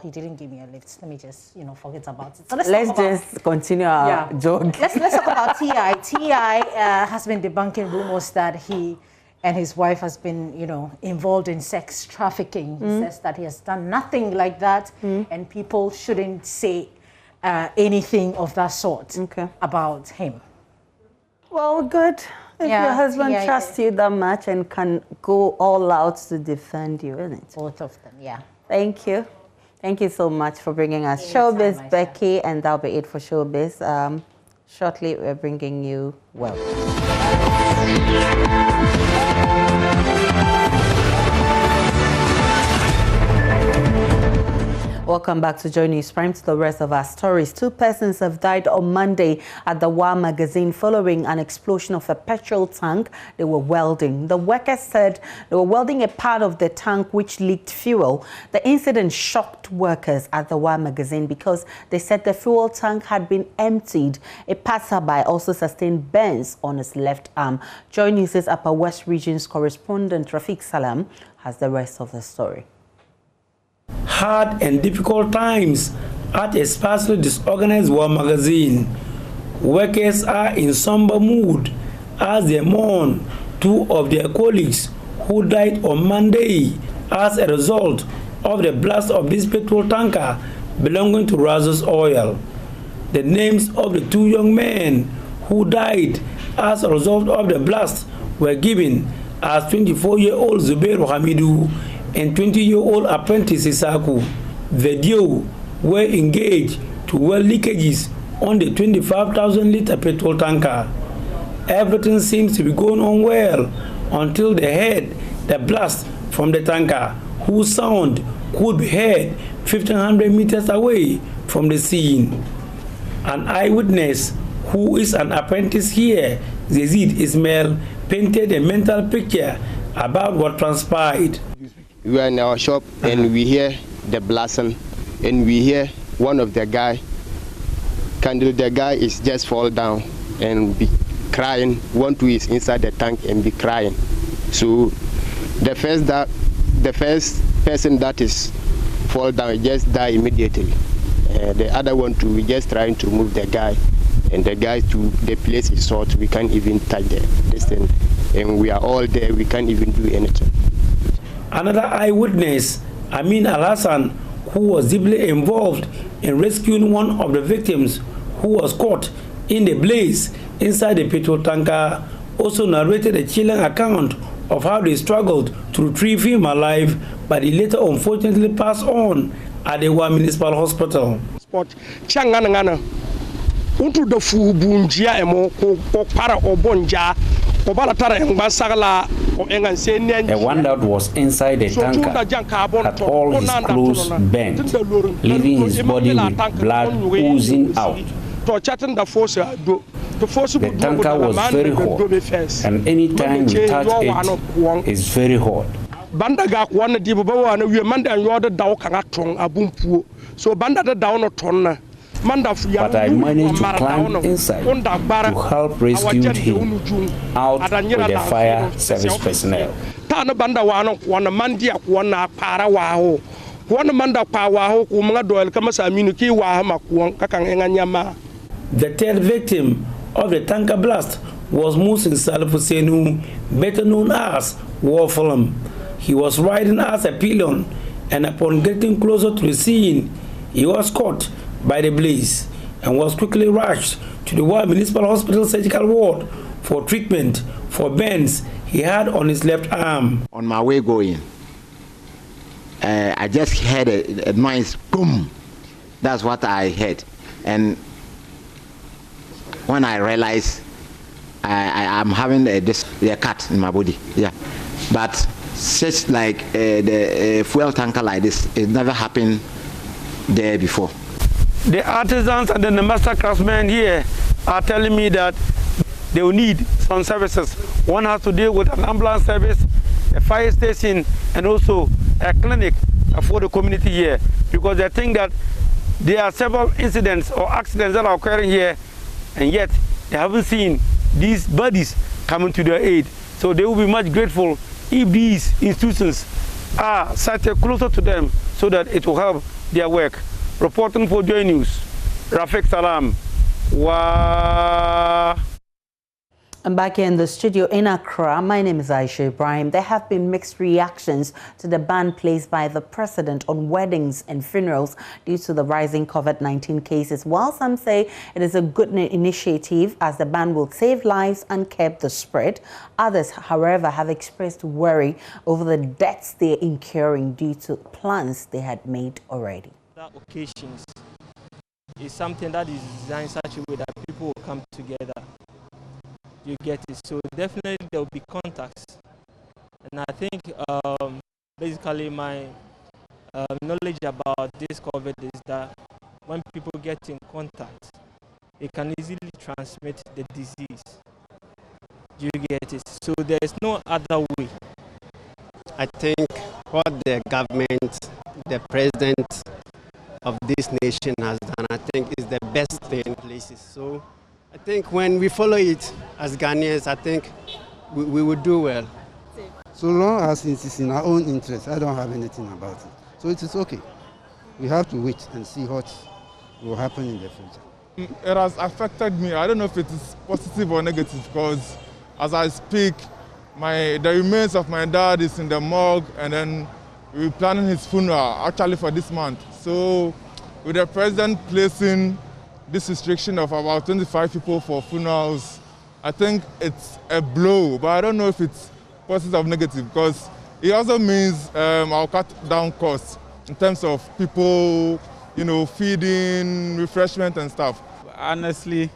didn't give me a lift. Let me just, forget about it. So
let's just continue our joke.
Let's talk about T.I. T.I. has been debunking rumors that he and his wife has been, involved in sex trafficking. He says that he has done nothing like that, and people shouldn't say anything of that sort about him.
Well, good. If your husband trusts you that much and can go all out to defend you, isn't it?
Both of them, yeah.
Thank you. Thank you so much for bringing us Showbiz, Becky, and that'll be it for Showbiz. Shortly, we're bringing you Well. Welcome back to Joy News Prime. To the rest of our stories. 2 persons have died on Monday at the WA magazine following an explosion of a petrol tank they were welding. The workers said they were welding a part of the tank which leaked fuel. The incident shocked workers at the WA magazine because they said the fuel tank had been emptied. A passerby also sustained burns on his left arm. Joy News' Upper West Region's correspondent Rafiq Salam has the rest of the story.
Hard and difficult times at a sparsely disorganized war magazine. Workers are in somber mood as they mourn 2 of their colleagues who died on Monday as a result of the blast of this petrol tanker belonging to Razos Oil. The names of the 2 young men who died as a result of the blast were given as 24-year-old Zubairu Hamidu and 20-year-old apprentice Isaku. The duo were engaged to weld leakages on the 25,000-liter petrol tanker. Everything seems to be going on well until they heard the blast from the tanker, whose sound could be heard 1,500 meters away from the scene. An eyewitness, who is an apprentice here, Zezid Ismail, painted a mental picture about what transpired.
We are in our shop and we hear the blasting, and we hear one of the guy is just fall down and be crying. One two is inside the tank and be crying. So the first person that is fall down just die immediately. The other one too, we just trying to move the guy, and the guy to the place is short. We can't even touch this thing, and we are all there. We can't even do anything.
Another eyewitness, Amin Al-Hassan, who was deeply involved in rescuing one of the victims who was caught in the blaze inside the petrol tanker, also narrated a chilling account of how they struggled to retrieve him alive, but he later unfortunately passed on at the WA Municipal Hospital.
The one that was inside the tanker had all his clothes bent, leaving his body with blood oozing out. The tanker was very hot, and any time you touch it, it's very hot. But I managed to climb inside to help rescue him out with the fire service personnel.
The third victim of the tanker blast was Musin Salif Husseinu, better known as PETROLEUM. He was riding as a pillion, and upon getting closer to the scene, he was caught by the blaze and was quickly rushed to the WA Municipal Hospital surgical ward for treatment for burns he had on his left arm.
On my way going, I just heard a noise, boom. That's what I heard. And when I realized I'm having this cut in my body. Yeah, but such like the fuel tanker like this, it never happened there before.
The artisans and the master craftsmen here are telling me that they will need some services. One has to deal with an ambulance service, a fire station, and also a clinic for the community here, because they think that there are several incidents or accidents that are occurring here, and yet they haven't seen these bodies coming to their aid. So they will be much grateful if these institutions are sited closer to them so that it will help their work. Reporting for Joy News, Rafiq Salam.
I'm back here in the studio in Accra. My name is Aisha Ibrahim. There have been mixed reactions to the ban placed by the president on weddings and funerals due to the rising COVID-19 cases. While some say it is a good initiative as the ban will save lives and curb the spread, others, however, have expressed worry over the deaths they are incurring due to plans they had made already.
Occasions is something that is designed in such a way that people will come together. You get it. So definitely there will be contacts, and I think basically my knowledge about this COVID is that when people get in contact, they can easily transmit the disease. You get it. So there is no other way.
I think what the government, the president of this nation has done, I think is the best thing in places. So I think when we follow it as Ghanaians, I think we will do well.
So long as it is in our own interest, I don't have anything about it. So it is okay. We have to wait and see what will happen in the future.
It has affected me. I don't know if it is positive or negative, because as I speak, the remains of my dad is in the morgue, and then we're planning his funeral actually for this month. So with the president placing this restriction of about 25 people for funerals, I think it's a blow, but I don't know if it's positive or negative, because it also means I'll cut down costs in terms of people, feeding, refreshment and stuff.
Honestly,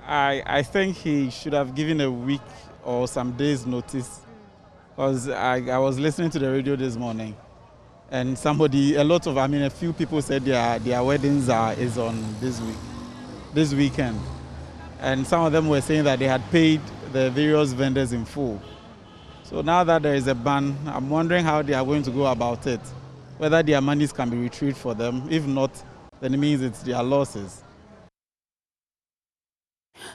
I think he should have given a week or some days notice, because I was listening to the radio this morning, and a few people said their weddings is on this weekend, and some of them were saying that they had paid the various vendors in full. So now that there is a ban, I'm wondering how they are going to go about it, whether their monies can be retrieved for them. If not, then it means it's their losses.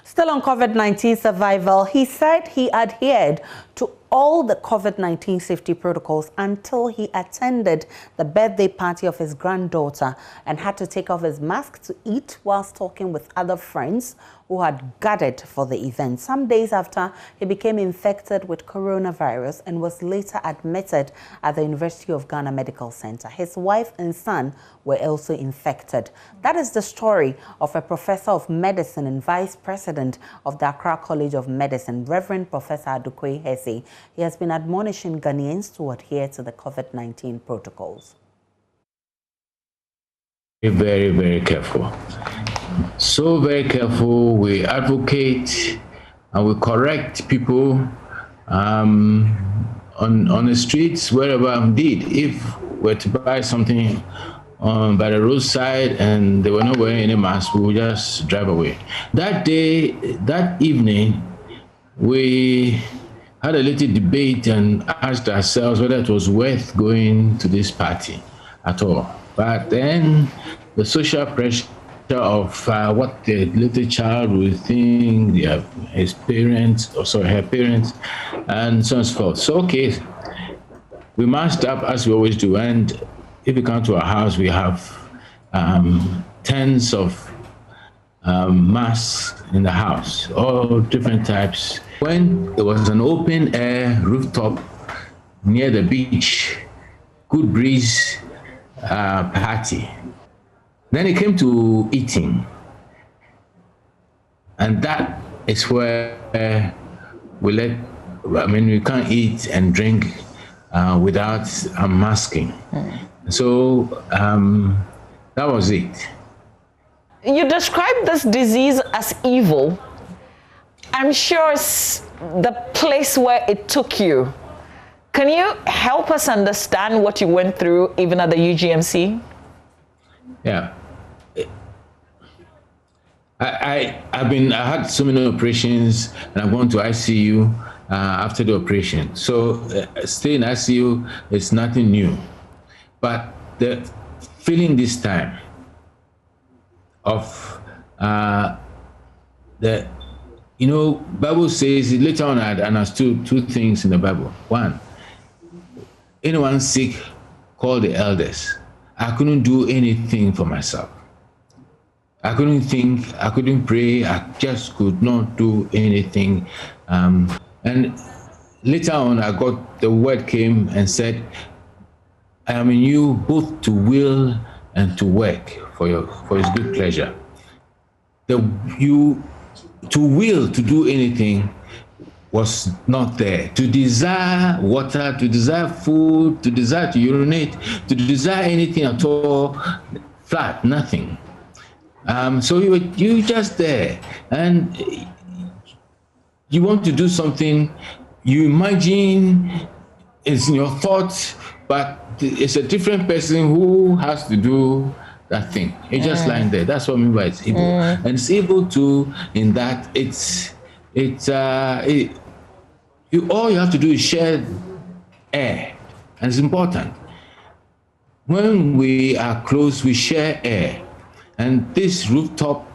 Still on COVID-19 survival, he said he adhered to all the COVID-19 safety protocols until he attended the birthday party of his granddaughter and had to take off his mask to eat whilst talking with other friends who had gathered for the event. Some days after, he became infected with coronavirus and was later admitted at the University of Ghana Medical Center. His wife and son were also infected. That is the story of a professor of medicine and vice president of the Accra College of Medicine, Reverend Professor Adukwe Hesse. He has been admonishing Ghanaians to adhere to the COVID-19 protocols.
Be very, very careful. So very careful. We advocate and we correct people on the streets, wherever indeed. If we're to buy something by the roadside and they were not wearing any mask, we would just drive away. That day, that evening, we had a little debate and asked ourselves whether it was worth going to this party at all. But then the social pressure of what the little child will think, his parents, or sorry, her parents, and so on and so forth. So, okay, we masked up as we always do, and if you come to our house, we have tens of masks in the house, all different types. When there was an open air rooftop near the beach, good breeze party. Then it came to eating, and that is where we can't eat and drink without masking. So that was it.
You describe this disease as evil.
I'm sure the place where it took you. Can you help us understand what you went through even at the UGMC?
Yeah. I had so many operations, and I've gone to ICU after the operation. So staying in ICU is nothing new. But the feeling this time of Bible says, later on I understood two things in the Bible. One, anyone sick, call the elders. I couldn't do anything for myself. I couldn't think, I couldn't pray, I just could not do anything. And later on, the word came and said, I am in you both to will and to work for his good pleasure. To will to do anything was not there. To desire water, to desire food, to desire to urinate, to desire anything at all, flat, nothing. So you just there, and you want to do something, you imagine it's in your thoughts, but it's a different person who has to do that thing. It's just lying there. That's what I mean by it's evil. And it's evil too in that all you have to do is share air, and it's important. When we are close, we share air. And this rooftop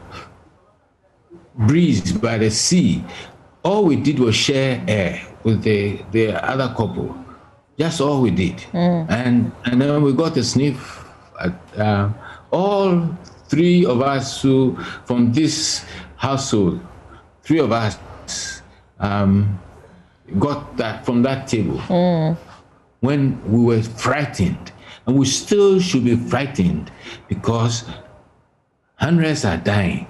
breeze by the sea, all we did was share air with the other couple. That's all we did. And then we got a sniff at all three of us from this household, three of us got that from that table when we were frightened. And we still should be frightened because hundreds are dying.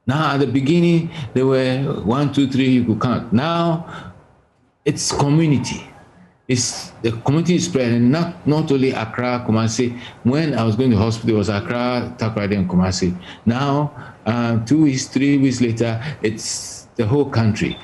Now, at the beginning, there were 1, 2, 3, you could count. Now, it's community. The community is spreading, not only Accra, Kumasi. When I was going to the hospital, it was Accra, Takoradi, and Kumasi. Now, 2 weeks, 3 weeks later, it's the whole country.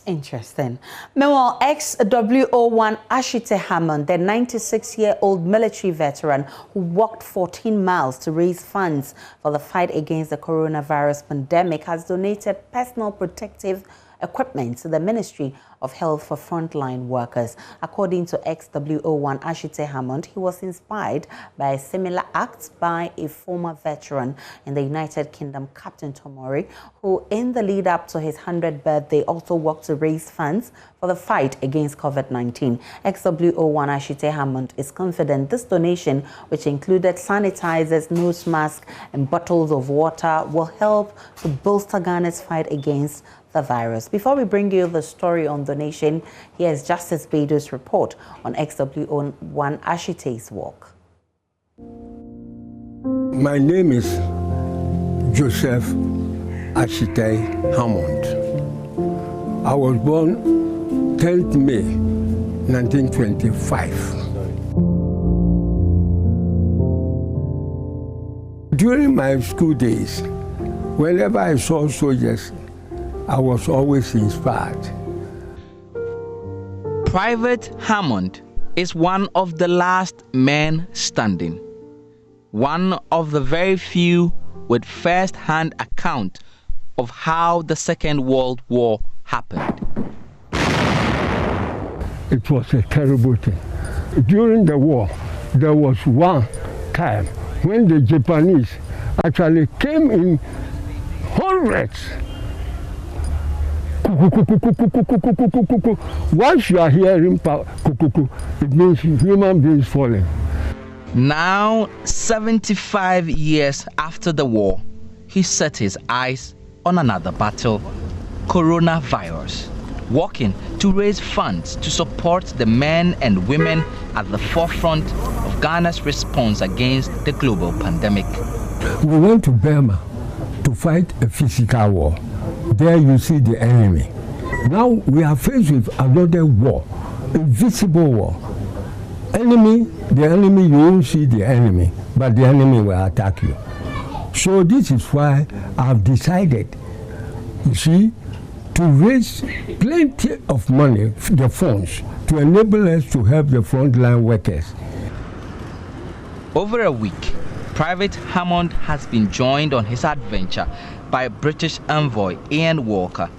Interesting. Meanwhile, ex-WO1 Ashite Hammond, the 96-year-old military veteran who walked 14 miles to raise funds for the fight against the coronavirus pandemic, has donated personal protective equipment to the Ministry of Health for frontline workers. According to ex-WO1 Ashite Hammond, he was inspired by a similar act by a former veteran in the United Kingdom, Captain Tomori, who in the lead up to his 100th birthday also worked to raise funds for the fight against COVID-19. Ex-WO1 Ashite Hammond is confident this donation, which included sanitizers, nose masks, and bottles of water, will help to bolster Ghana's fight against the virus. Before we bring you the story on donation, here's Justice Bedo's report on ex-WO1 Ashite's work.
My name is Joseph Ashite Hammond. I was born 10th May 1925. During my school days, whenever I saw soldiers, I was always inspired.
Private Hammond is one of the last men standing, one of the very few with first-hand account of how the Second World War happened.
It was a terrible thing. During the war, there was one time when the Japanese actually came in hundreds. Once you are hearing kukuku, it means human beings falling.
Now, 75 years after the war, he set his eyes on another battle, coronavirus, working to raise funds to support the men and women at the forefront of Ghana's response against the global pandemic.
We went to Burma to fight a physical war. There you see the enemy. Now we are faced with another war, invisible war. The enemy, you won't see the enemy, but the enemy will attack you. So this is why I've decided, you see, to raise plenty of money, the funds, to enable us to help the frontline workers.
Over a week, Private Hammond has been joined on his adventure by British envoy Ian Walker,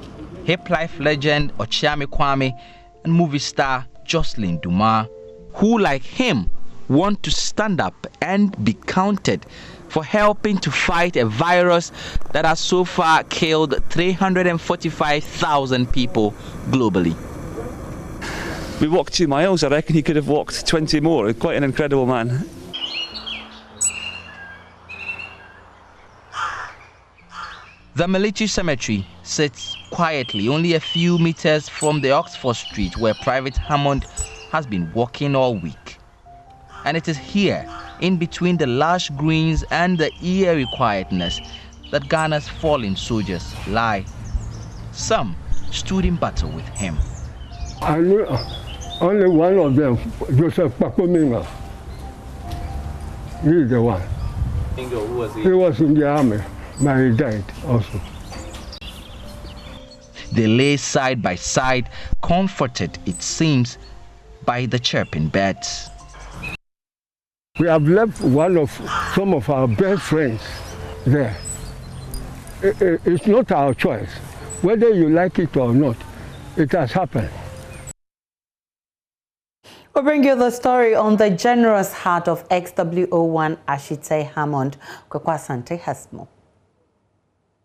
hip life legend Ochiame Kwame, and movie star Jocelyn Dumas, who, like him, want to stand up and be counted for helping to fight a virus that has so far killed 345,000 people globally.
We walked 2 miles. I reckon he could have walked 20 more. Quite an incredible man.
The military cemetery sits quietly only a few meters from the Oxford Street where Private Hammond has been walking all week. And it is here, in between the lush greens and the eerie quietness, that Ghana's fallen soldiers lie. Some stood in battle with him.
I knew only one of them, Joseph Pakominga. He is the one. He was in the army, but he died also.
They lay side by side, comforted, it seems, by the chirping birds.
We have left some of our best friends there. It's not our choice. Whether you like it or not, it has happened.
We'll bring you the story on the generous heart of ex-WO1 Ashite Hammond. Kwakwasante has more.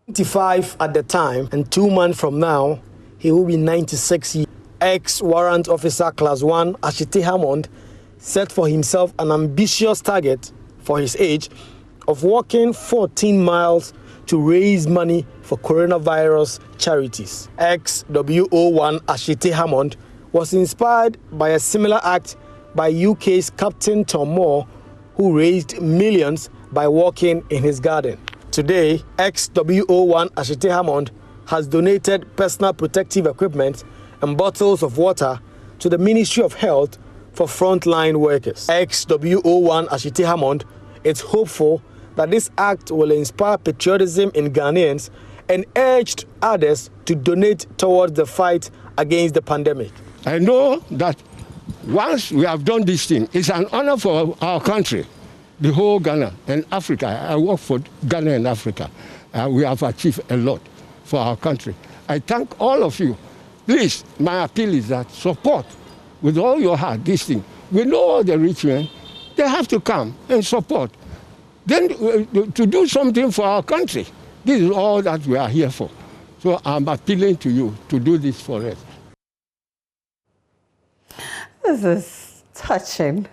25 at the time, and 2 months from now, he will be 96 years. Ex-warrant officer class 1 Ashite Hammond set for himself an ambitious target for his age of walking 14 miles to raise money for coronavirus charities. Ex-WO1 Ashite Hammond was inspired by a similar act by UK's Captain Tom Moore, who raised millions by walking in his garden. Today, ex-WO1 Ashite Hammond has donated personal protective equipment and bottles of water to the Ministry of Health for frontline workers. Ex-WO1 Ashite Hammond is hopeful that this act will inspire patriotism in Ghanaians and urged others to donate towards the fight against the pandemic.
I know that once we have done this thing, it's an honor for our country, the whole Ghana and Africa. I work for Ghana and Africa. We have achieved a lot for our country. I thank all of you. Please, my appeal is that support with all your heart this thing. We know all the rich men, they have to come and support. Then to do something for our country. This is all that we are here for. So I'm appealing to you to do this for us.
This is touching,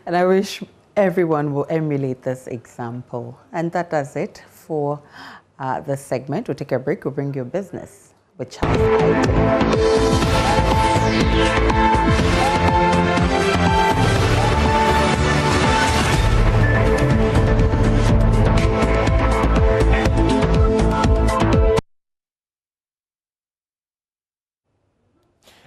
and I wish everyone will emulate this example. And that does it for this segment. We'll take a break. We'll bring you business with Charles.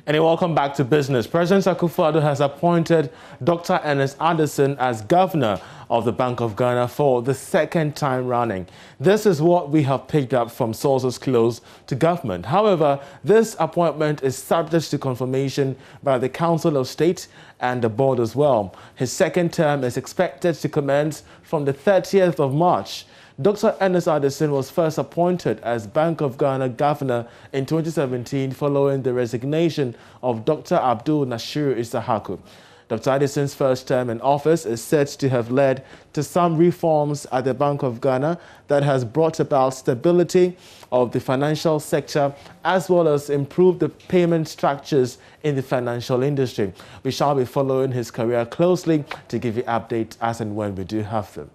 And welcome back to business. President Akufo-Addo has appointed Dr. Ernest Addison as governor of the Bank of Ghana for the second time running. This is what we have picked up from sources close to government. However, this appointment is subject to confirmation by the Council of State and the board as well. His second term is expected to commence from the 30th of March. Dr. Ernest Addison was first appointed as Bank of Ghana governor in 2017 following the resignation of Dr. Abdul Nasir Isahaku. Dr. Addison's first term in office is said to have led to some reforms at the Bank of Ghana that has brought about stability of the financial sector as well as improved the payment structures in the financial industry. We shall be following his career closely to give you updates as and when we do have them.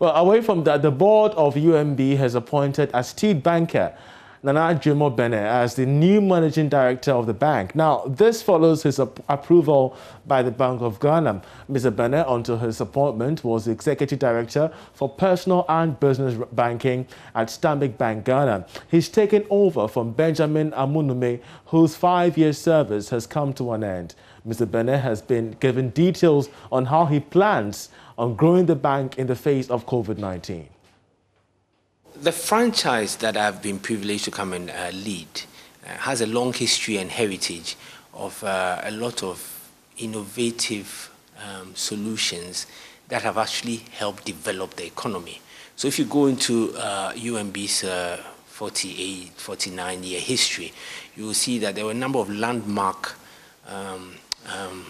Well, away from that, the board of UMB has appointed astute banker Nana Jimo Bene as the new managing director of the bank. Now, this follows his approval by the Bank of Ghana. Mr. Bene, until his appointment, was the executive director for personal and business banking at Stanbic Bank Ghana. He's taken over from Benjamin Amunume, whose 5-year service has come to an end. Mr. Bene has been given details on how he plans on growing the bank in the face of COVID-19.
The franchise that I've been privileged to come and lead has a long history and heritage of a lot of innovative solutions that have actually helped develop the economy. So if you go into UMB's 49-year history, you will see that there were a number of landmark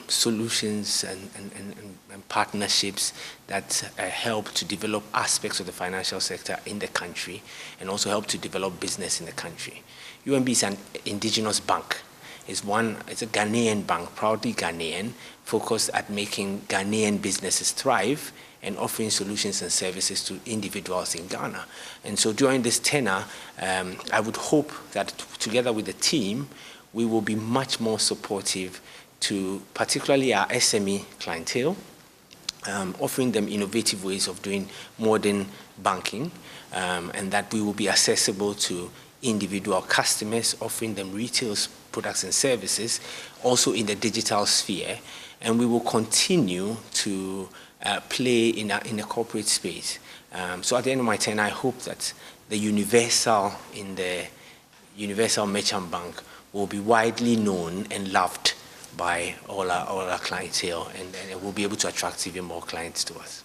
solutions and partnerships that help to develop aspects of the financial sector in the country and also help to develop business in the country. UMB is an indigenous bank. It's a Ghanaian bank, proudly Ghanaian, focused at making Ghanaian businesses thrive and offering solutions and services to individuals in Ghana. And so during this tenure, I would hope that together with the team, we will be much more supportive to particularly our SME clientele, offering them innovative ways of doing modern banking, and that we will be accessible to individual customers, offering them retail products and services, also in the digital sphere. And we will continue to play in a corporate space. So at the end of my tenure, I hope that the Universal Merchant Bank will be widely known and loved by all our clientele, and we'll be able to attract even more clients to us.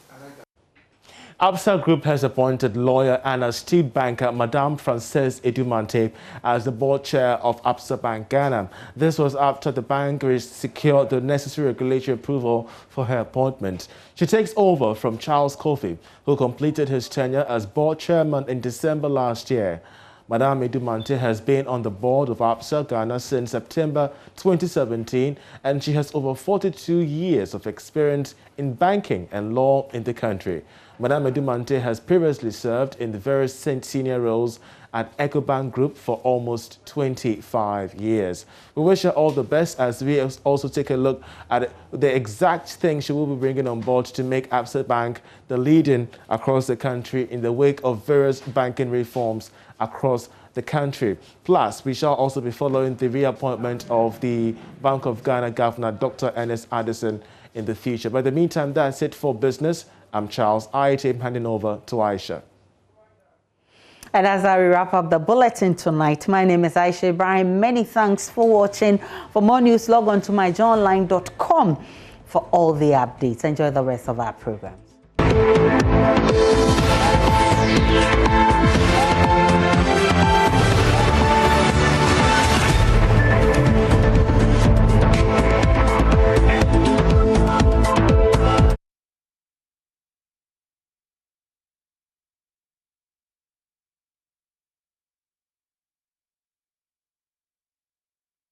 Absa Group has appointed lawyer and esteemed banker Madame Frances Edumante as the board chair of Absa Bank Ghana. This was after the bank secured the necessary regulatory approval for her appointment. She takes over from Charles Kofi, who completed his tenure as board chairman in December last year. Madame Edumante has been on the board of Absa Ghana since September 2017, and she has over 42 years of experience in banking and law in the country. Madame Edumante has previously served in the various senior roles at EcoBank Group for almost 25 years. We wish her all the best as we also take a look at the exact thing she will be bringing on board to make Absa Bank the leading across the country in the wake of various banking reforms across the country. Plus, we shall also be following the reappointment of the Bank of Ghana Governor, Dr. Ernest Addison, in the future. But in the meantime, that's it for business. I'm Charles Aite, handing over to Aisha.
And as I wrap up the bulletin tonight, my name is Aisha Ibrahim. Many thanks for watching. For more news, log on to myjournline.com for all the updates. Enjoy the rest of our programs.